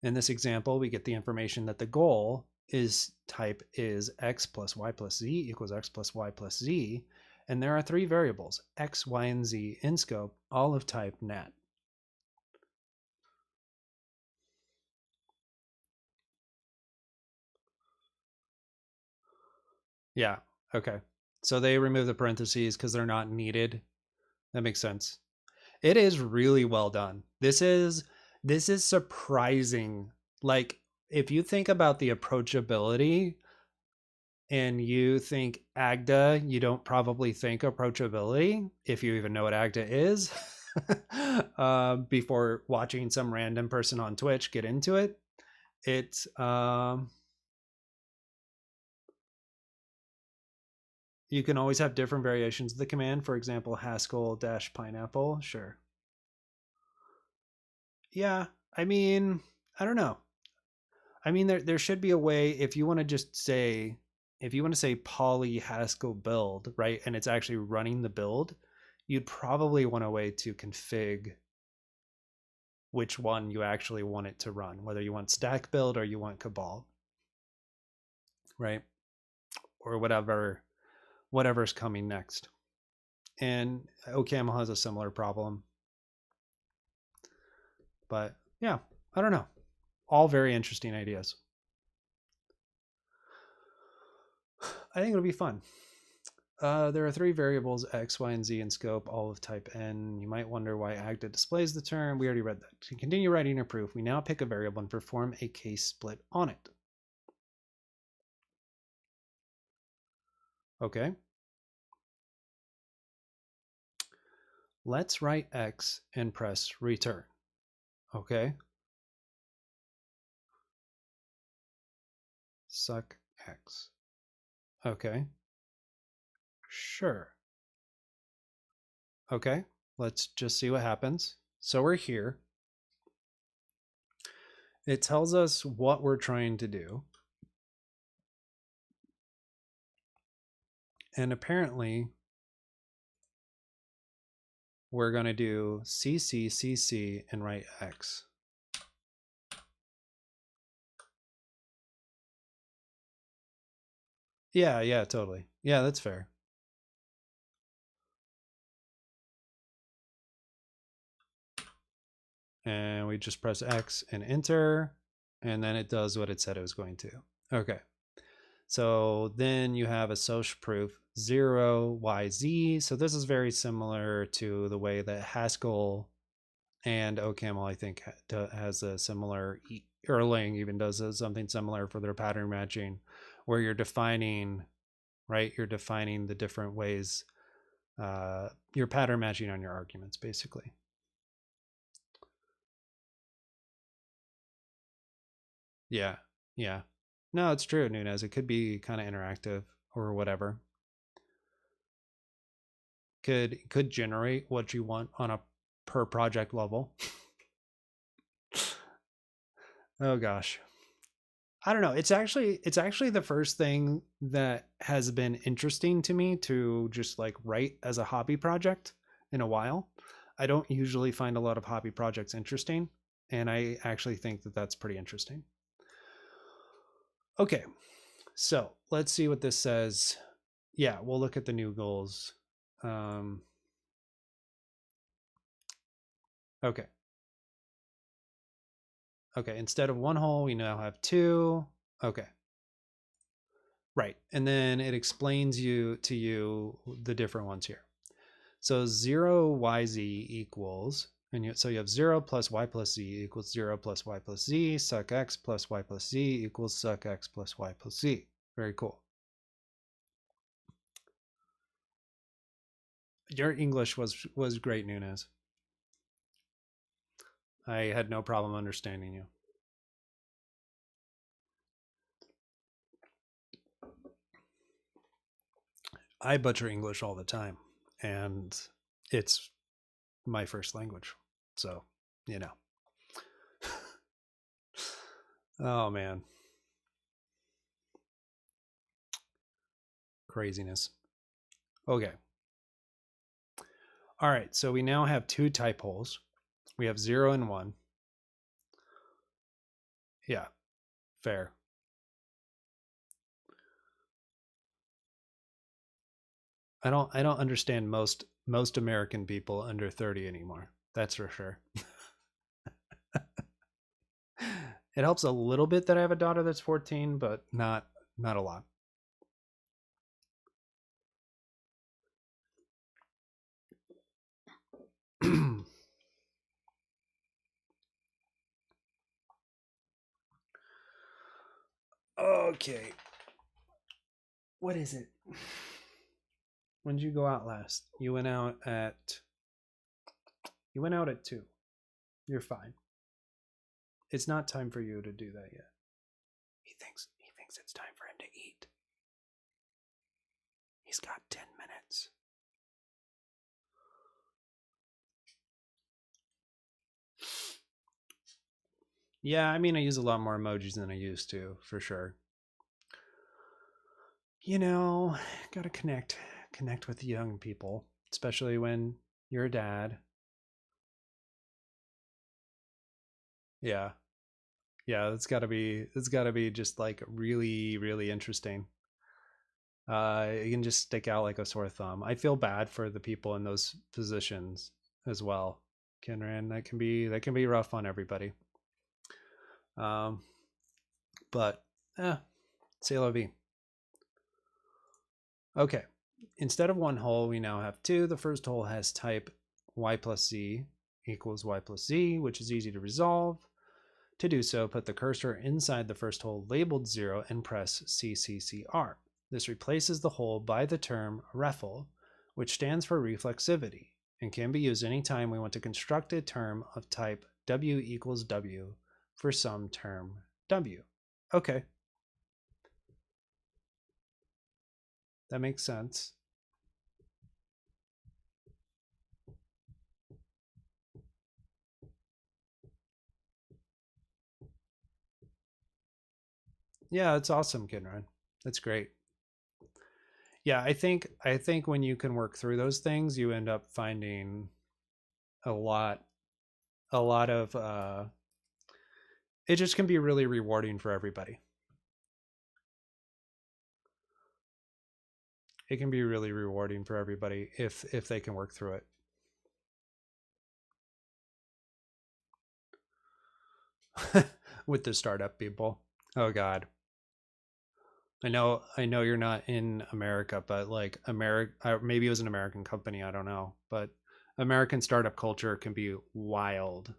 In this example, we get the information that the goal is type is x plus y plus z equals x plus y plus z. And there are 3 variables, x, y, and z in scope, all of type nat. Yeah, okay. So they remove the parentheses because they're not needed. That makes sense. It is really well done. This is surprising. Like if you think about the approachability and you think Agda, you don't probably think approachability if you even know what Agda is. Before watching some random person on Twitch get into it, it's you can always have different variations of the command. For example, Haskell - pineapple. Sure. Yeah, I mean, I don't know. I mean, there should be a way if you want to just say if you want to say poly Haskell build, right, and it's actually running the build, you'd probably want a way to config which one you actually want it to run, whether you want stack build or you want cabal, right, or whatever's coming next. And OCaml has a similar problem, but yeah, I don't know. All very interesting ideas. I think it'll be fun. There are 3 variables, x, y, and z in scope, all of type n. You might wonder why Agda displays the term. We already read that. To continue writing your proof, we now pick a variable and perform a case split on it. Okay. Let's write x and press return. Okay. Suck x. Okay. Sure. Okay. Let's just see what happens. So we're here. It tells us what we're trying to do. And apparently we're going to do CC and write x. Yeah, totally. Yeah, that's fair. And we just press X and enter, and then it does what it said it was going to. Okay. So then you have associative proof 0, YZ. So this is very similar to the way that Haskell and OCaml, I think, has a similar, Erlang even does something similar for their pattern matching, where you're defining, right? You're defining the different ways, you're pattern matching on your arguments, basically. Yeah, yeah. No, it's true, Nunez. It could be kind of interactive or whatever. Could generate what you want on a per project level. Oh gosh. I don't know. It's actually the first thing that has been interesting to me to just like write as a hobby project in a while. I don't usually find a lot of hobby projects interesting, and I actually think that that's pretty interesting. Okay. So, let's see what this says. Yeah, we'll look at the new goals. Um okay. Okay, instead of one hole, we now have two. Okay. Right. And then it explains to you the different ones here. So 0 YZ equals, and so you have 0 plus Y plus Z equals 0 plus Y plus Z, suck X plus Y plus Z equals suck X plus Y plus Z. Very cool. Your English was great, Nunez. I had no problem understanding you. I butcher English all the time, and it's my first language. So, you know. Oh man. Craziness. Okay. All right, so we now have two type holes. We have 0 and 1. Yeah, fair. I don't understand most American people under 30 anymore. That's for sure. It helps a little bit that I have a daughter that's 14, but not a lot. Okay. What is it? When did you go out last? You went out at 2. You're fine. It's not time for you to do that yet. He thinks it's time for him to eat. He's got 10 minutes. Yeah, I mean, I use a lot more emojis than I used to, for sure. You know, gotta connect with young people, especially when you're a dad. Yeah, yeah, it's gotta be just like really, really interesting. It can just stick out like a sore thumb. I feel bad for the people in those positions as well, Kinran. That can be rough on everybody. Um, but c'est la vie. Okay. Instead of one hole, we now have two. The first hole has type y plus z equals y plus z, which is easy to resolve. To do so, put the cursor inside the first hole labeled 0 and press CCCR. This replaces the hole by the term REFL, which stands for reflexivity, and can be used anytime we want to construct a term of type W equals W for some term W. Okay, that makes sense. Yeah, that's awesome, Kinran. That's great. Yeah, I think when you can work through those things, you end up finding a lot of it just can be really rewarding for everybody. It can be really rewarding for everybody if they can work through it. With the startup people. Oh god. I know you're not in America, but like America, maybe it was an American company. I don't know, but American startup culture can be wild.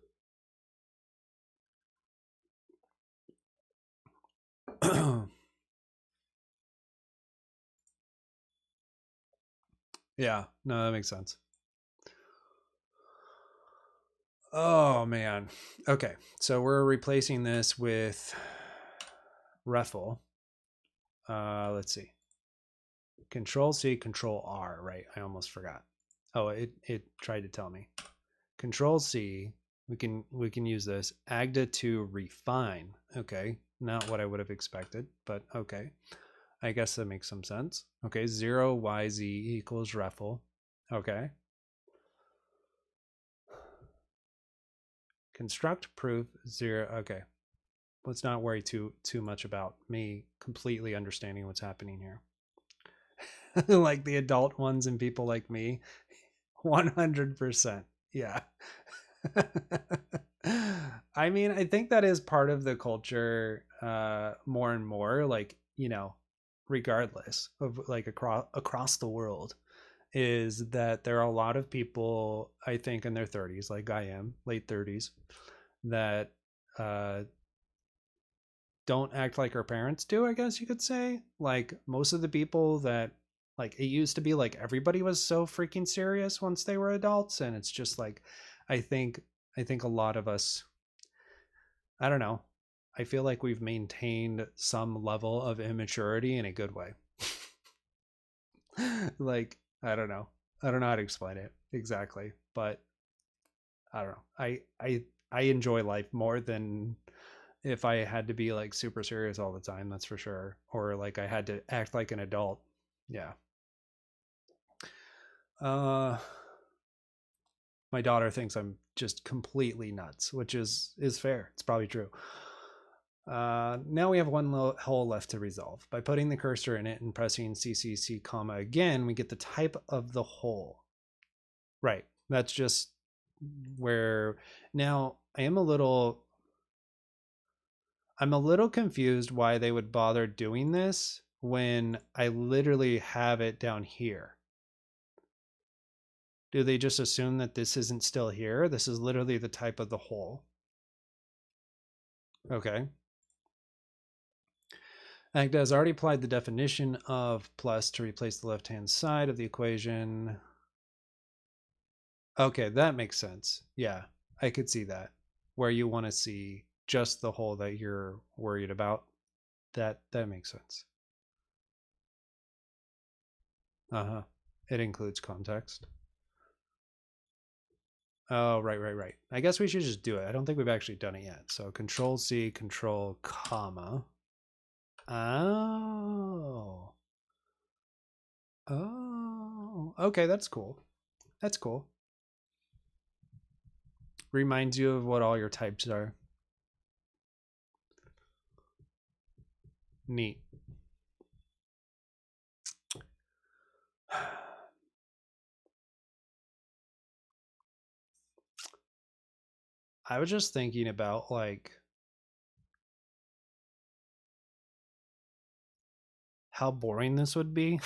Yeah, no, that makes sense. Oh man. Okay, so we're replacing this with REFL. Let's see. Control C, Control R. Right, I almost forgot. Oh, it tried to tell me. Control C. We can use this. Agda to refine. Okay, not what I would have expected, but okay. I guess that makes some sense. Okay, 0 YZ equals REFL. Okay. Construct proof 0. Okay. Let's not worry too much about me completely understanding what's happening here. Like the adult ones and people like me, 100%. Yeah. I mean, I think that is part of the culture more and more, like, regardless of like across the world, is that there are a lot of people, I think, in their 30s, like I am, late 30s, that uh don't act like our parents do, I guess you could say. Like most of the people that, like, it used to be like everybody was so freaking serious once they were adults, and it's just like I think I think a lot of us, I don't know, I feel like we've maintained some level of immaturity in a good way. Like, I don't know. I don't know how to explain it exactly, but I don't know. I enjoy life more than if I had to be like super serious all the time, that's for sure. Or like I had to act like an adult. Yeah. Uh my daughter thinks I'm just completely nuts, which is fair. It's probably true. Now we have one hole left to resolve. By putting the cursor in it and pressing CCC comma again, we get the type of the hole. Right. That's just where now I'm a little confused why they would bother doing this when I literally have it down here. Do they just assume that this isn't still here? This is literally the type of the hole. Okay. Agda has already applied the definition of plus to replace the left-hand side of the equation. Okay, that makes sense. Yeah, I could see that. Where you want to see just the hole that you're worried about. That makes sense. Uh-huh. It includes context. Oh, right. I guess we should just do it. I don't think we've actually done it yet. So Control C, Control comma. Oh. Oh. Okay, that's cool. That's cool. Reminds you of what all your types are. Neat. I was just thinking about like how boring this would be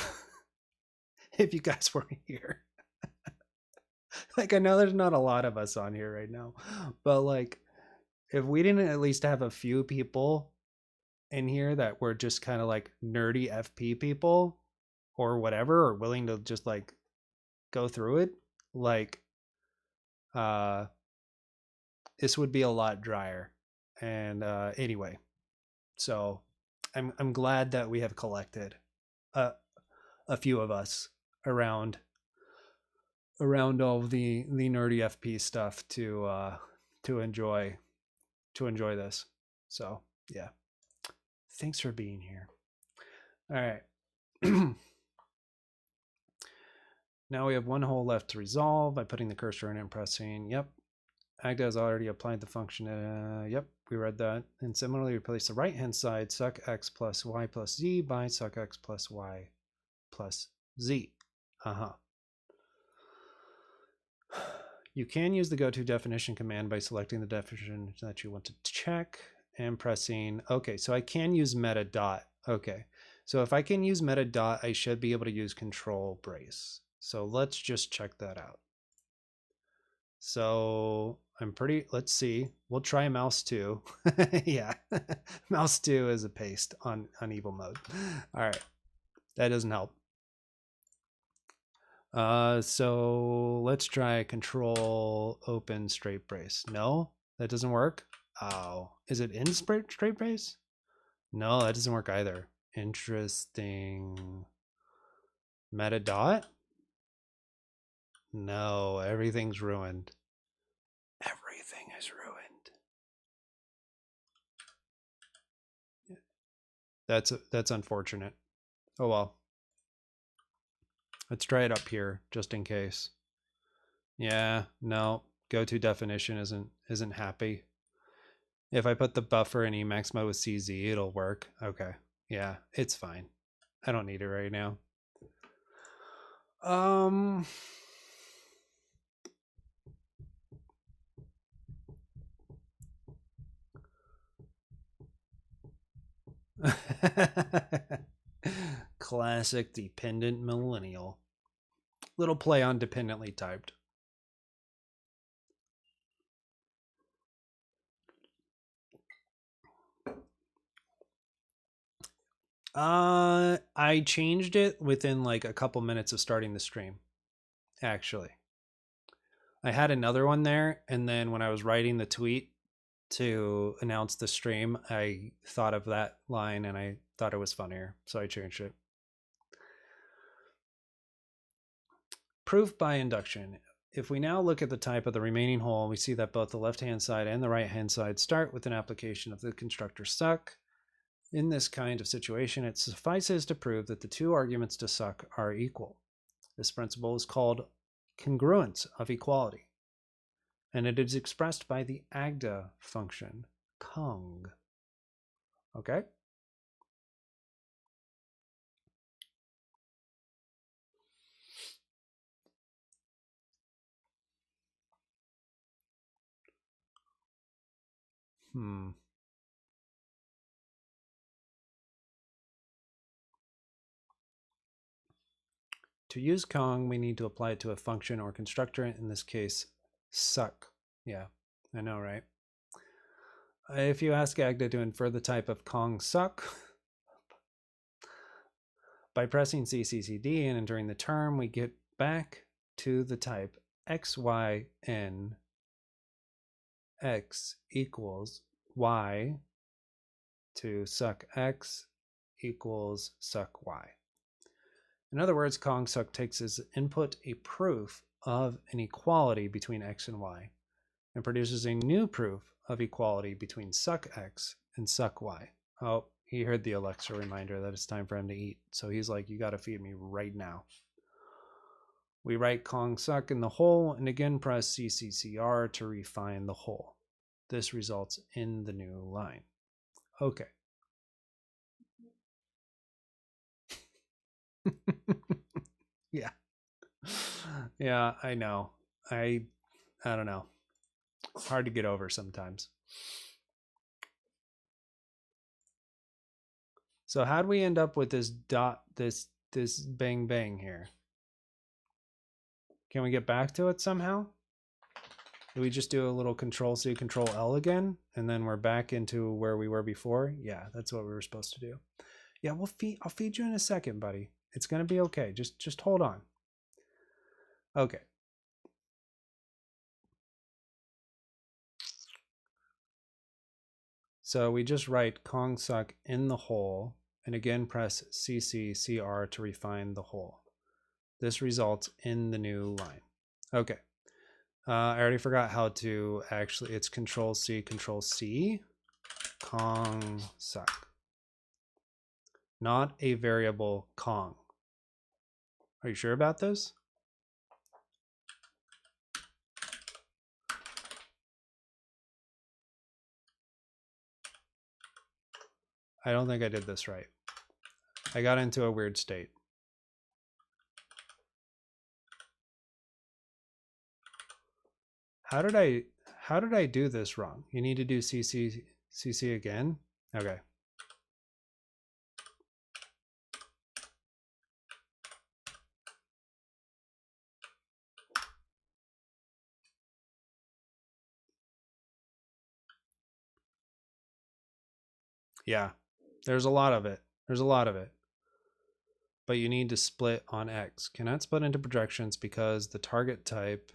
if you guys weren't here. Like I know there's not a lot of us on here right now, but like if we didn't at least have a few people in here that were just kind of like nerdy FP people or whatever, or willing to just like go through it, like uh this would be a lot drier. And anyway, so I'm glad that we have collected a a few of us around all the nerdy FP stuff to enjoy this. So yeah, thanks for being here. All right. Now we have one hole left to resolve by putting the cursor in and pressing. Yep. Agda has already applied the function. Yep, we read that. And similarly, replace the right-hand side, suck x plus y plus z, by suck x plus y plus z. Uh-huh. You can use the go-to definition command by selecting the definition that you want to check and pressing. Okay, so I can use meta dot. Okay. So if I can use meta dot, I should be able to use control brace. So let's just check that out. So let's see. We'll try mouse 2. Yeah, mouse 2 is a paste on evil mode. All right, that doesn't help. So let's try control open straight brace. No, that doesn't work. Oh, is it in straight brace? No, that doesn't work either. Interesting. Meta dot? No, everything's ruined. Everything is ruined. That's unfortunate. Oh well. Let's try it up here just in case. Yeah, no. Go to definition isn't happy. If I put the buffer in Emacs mode with CZ, it'll work. Okay. Yeah, it's fine. I don't need it right now. Classic dependent millennial. Little play on dependently typed. I changed it within like a couple minutes of starting the stream, actually. I had another one there, and then when I was writing the tweet to announce the stream, I thought of that line and I thought it was funnier, so I changed it. Proof by induction. If we now look at the type of the remaining hole, we see that both the left-hand side and the right-hand side start with an application of the constructor suck. In this kind of situation, it suffices to prove that the two arguments to suck are equal. This principle is called congruence of equality, and it is expressed by the Agda function, cong. Okay? To use cong, we need to apply it to a function or constructor, in this case, suck. Yeah, I know, right? If you ask Agda to infer the type of cong suck, by pressing CCCD and entering the term, we get back to the type xyn x equals y to suck x equals suck y. In other words, cong suck takes as input a proof of an equality between x and y and produces a new proof of equality between suck x and suck y. Oh, he heard the Alexa reminder that it's time for him to eat. So he's like, you got to feed me right now. We write cong suck in the hole and again press CCCR to refine the hole. This results in the new line. Okay. Yeah. Yeah, I know. I don't know. Hard to get over sometimes. So how'd we end up with this dot, this bang bang here? Can we get back to it somehow? Do we just do a little control C, control L again? And then we're back into where we were before? Yeah, that's what we were supposed to do. Yeah, I'll feed you in a second, buddy. It's gonna be okay. Just hold on. Okay. So we just write cong suck in the hole and again press CCCR to refine the hole. This results in the new line. Okay. I already forgot how to actually, it's control C, cong suck. Not a variable cong. Are you sure about this? I don't think I did this right. I got into a weird state. How did I do this wrong? You need to do CC again? Okay. Yeah, there's a lot of it. There's a lot of it. But you need to split on X. Cannot split into projections because the target type,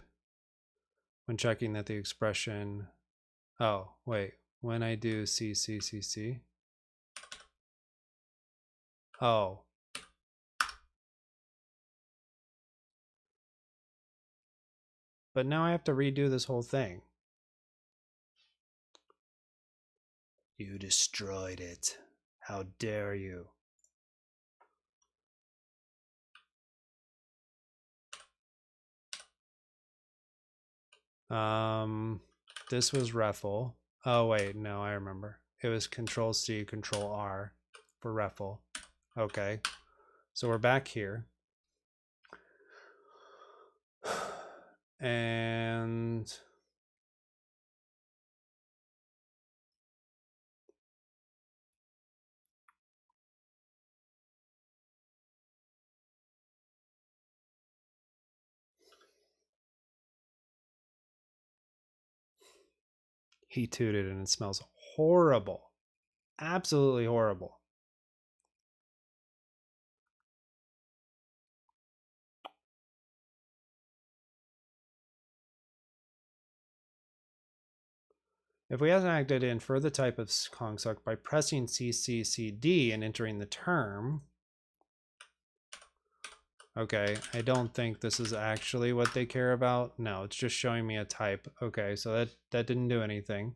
when checking that the expression, oh, wait, when I do C, C, C, C, oh, but now I have to redo this whole thing. You destroyed it. How dare you? This was REFL. Oh wait, no, I remember. It was Control C, Control R for REFL. Okay, so we're back here. And he tooted and it smells horrible. Absolutely horrible. If we hadn't acted in for the type of construct by pressing CCCD and entering the term, okay, I don't think this is actually what they care about. No, it's just showing me a type. Okay, so that didn't do anything.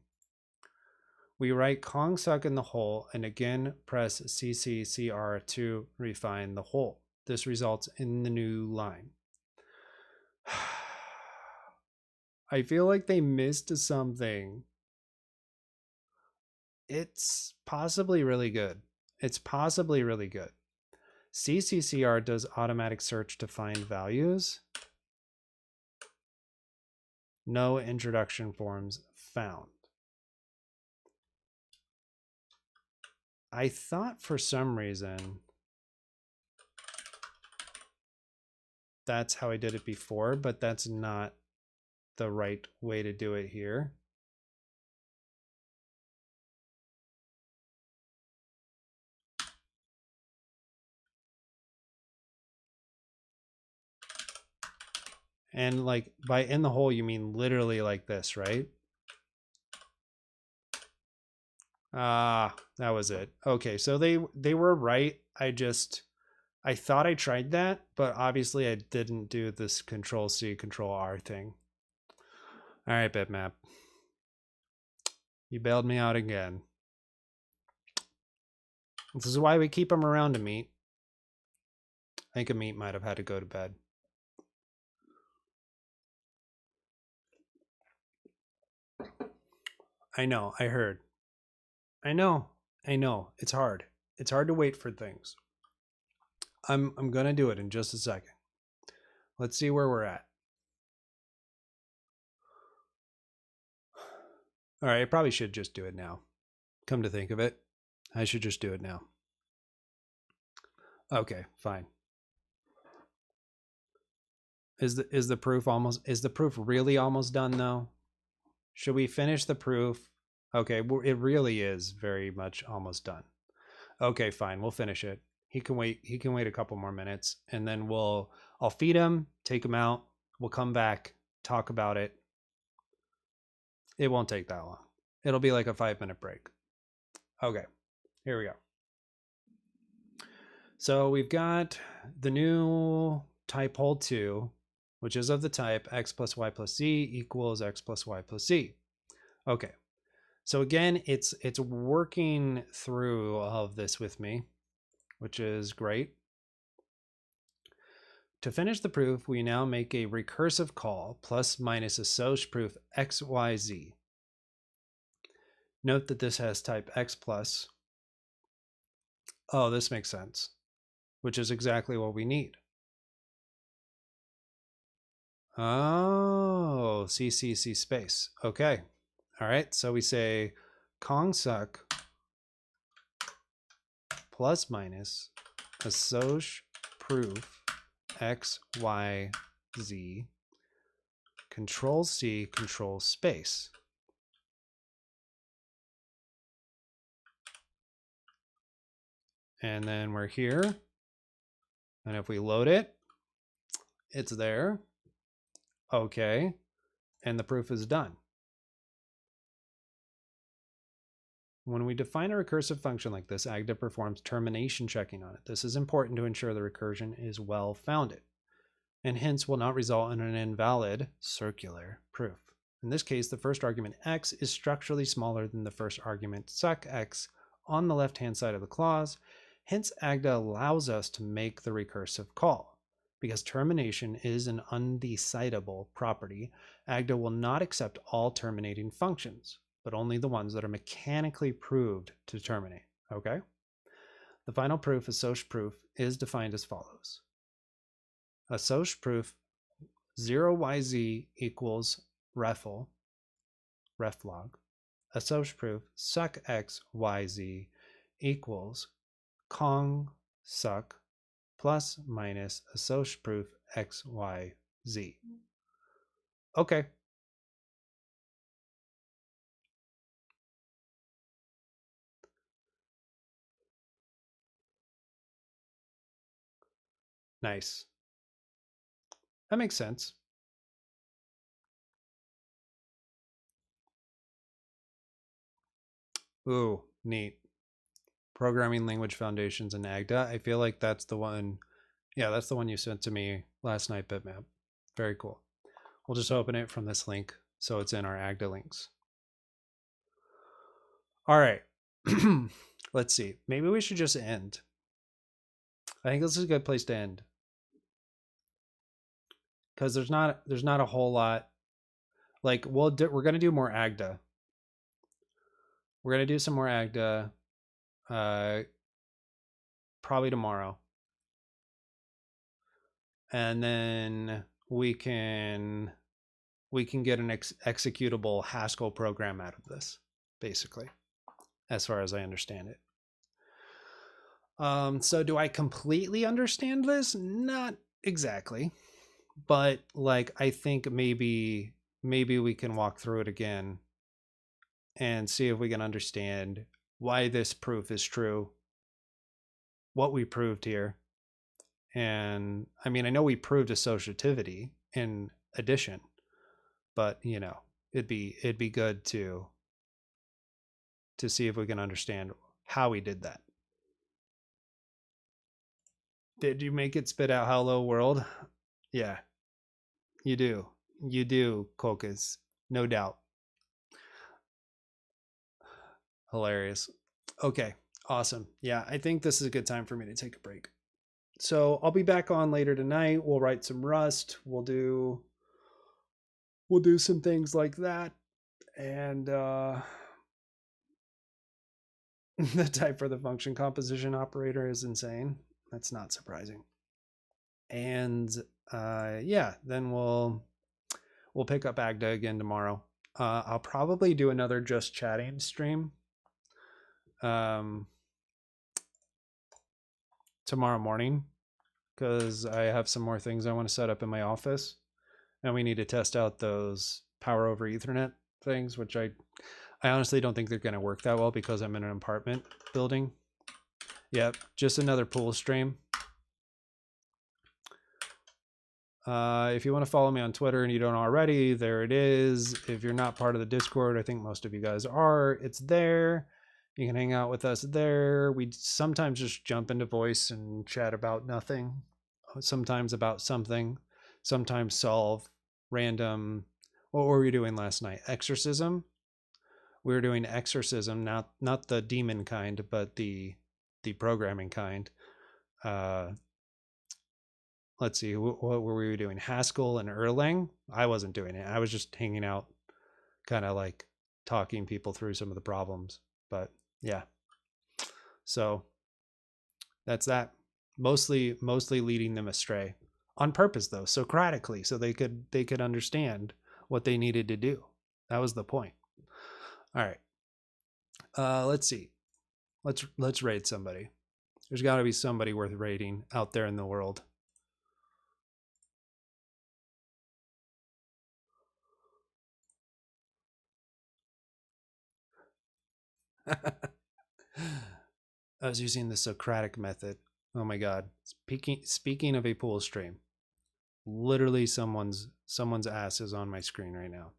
We write construct in the whole and again press CCCR to refine the whole. This results in the new line. I feel like they missed something. It's possibly really good. It's possibly really good. CCCR does automatic search to find values. No introduction forms found. I thought for some reason that's how I did it before, but that's not the right way to do it here. And like by in the hole, you mean literally like this, right? Ah, that was it. Okay, so they were right. I thought I tried that, but obviously I didn't do this Control C, Control R thing. All right, bitmap. You bailed me out again. This is why we keep him around, Amit. I think Amit might have had to go to bed. I know, I heard. I know. It's hard. It's hard to wait for things. I'm gonna do it in just a second. Let's see where we're at. All right, I probably should just do it now. Come to think of it, I should just do it now. Okay, fine. Is the proof really almost done though? Should we finish the proof? Okay, it really is very much almost done. Okay, fine, we'll finish it. He can wait a couple more minutes and then I'll feed him, take him out, we'll come back, talk about it. It won't take that long. It'll be like a 5-minute break. Okay, here we go. So we've got the new type hole 2, which is of the type x plus y plus z equals x plus y plus z. Okay, so again, it's working through all of this with me, which is great. To finish the proof, we now make a recursive call plus minus assoc proof xyz. Note that this has type x plus. Oh, this makes sense, which is exactly what we need. Oh, CCC space. Okay. All right. So we say consuc plus minus assoc proof x, y, z, control C, control space. And then we're here. And if we load it, it's there. Okay. And the proof is done. When we define a recursive function like this, Agda performs termination checking on it. This is important to ensure the recursion is well founded, and hence will not result in an invalid circular proof. In this case, the first argument x is structurally smaller than the first argument suck x on the left-hand side of the clause. Hence, Agda allows us to make the recursive call. Because termination is an undecidable property, Agda will not accept all terminating functions, but only the ones that are mechanically proved to terminate. Okay? The final proof, assoc proof, is defined as follows. Assoc proof 0yz equals refl, reflog. Assoc proof suck x yz equals cong suck plus minus assoc proof x y z. Okay. Nice. That makes sense. Ooh, neat. Programming Language Foundations in Agda. I feel like that's the one. Yeah, that's the one you sent to me last night, Bitmap. Very cool. We'll just open it from this link so it's in our Agda links. All right. Let's see. Maybe we should just end. I think this is a good place to end. Because there's not a whole lot. Like we're gonna do more Agda. We're gonna do some more Agda. Probably tomorrow. And then we can get an executable Haskell program out of this, basically, as far as I understand it. So do I completely understand this? Not exactly, but like I think maybe we can walk through it again and see if we can understand why this proof is true, what we proved here. And I mean, I know we proved associativity in addition, but you know, it'd be good to see if we can understand how we did that. Did you make it spit out hello world? Yeah, you do. You do, Kokas. No doubt. Hilarious. Okay, awesome. Yeah, I think this is a good time for me to take a break. So I'll be back on later tonight. We'll write some Rust. We'll do some things like that. And the type for the function composition operator is insane. That's not surprising. And yeah, then we'll pick up Agda again tomorrow. I'll probably do another just chatting stream tomorrow morning, because I have some more things I want to set up in my office, and we need to test out those power over Ethernet things, which I honestly don't think they're going to work that well because I'm in an apartment building. Yep, just another pool stream. If you want to follow me on Twitter and you don't already, there it is. If you're not part of the Discord, I think most of you guys are, it's there. You can hang out with us there. We sometimes just jump into voice and chat about nothing, sometimes about something, sometimes solve random. What were we doing last night? Exorcism. We were doing exorcism, not the demon kind, but the programming kind. Let's see, what were we doing? Haskell and Erlang. I wasn't doing it. I was just hanging out, kind of like talking people through some of the problems. But yeah, so that's that. Mostly leading them astray on purpose, though, Socratically, so they could understand what they needed to do. That was the point. All right. Let's see. Let's raid somebody. There's got to be somebody worth raiding out there in the world. I was using the Socratic method. Oh my God. Speaking of a pool stream, literally someone's ass is on my screen right now.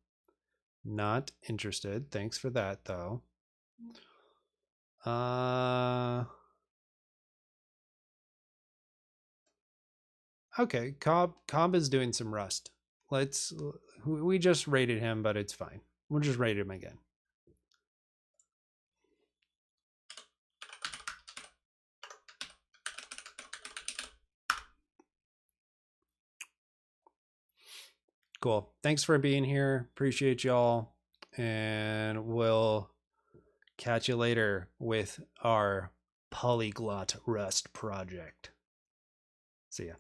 Not interested. Thanks for that though. Okay, Cobb is doing some Rust. We just rated him, but it's fine. We'll just rate him again. Cool. Thanks for being here. Appreciate y'all. And we'll catch you later with our polyglot Rust project. See ya.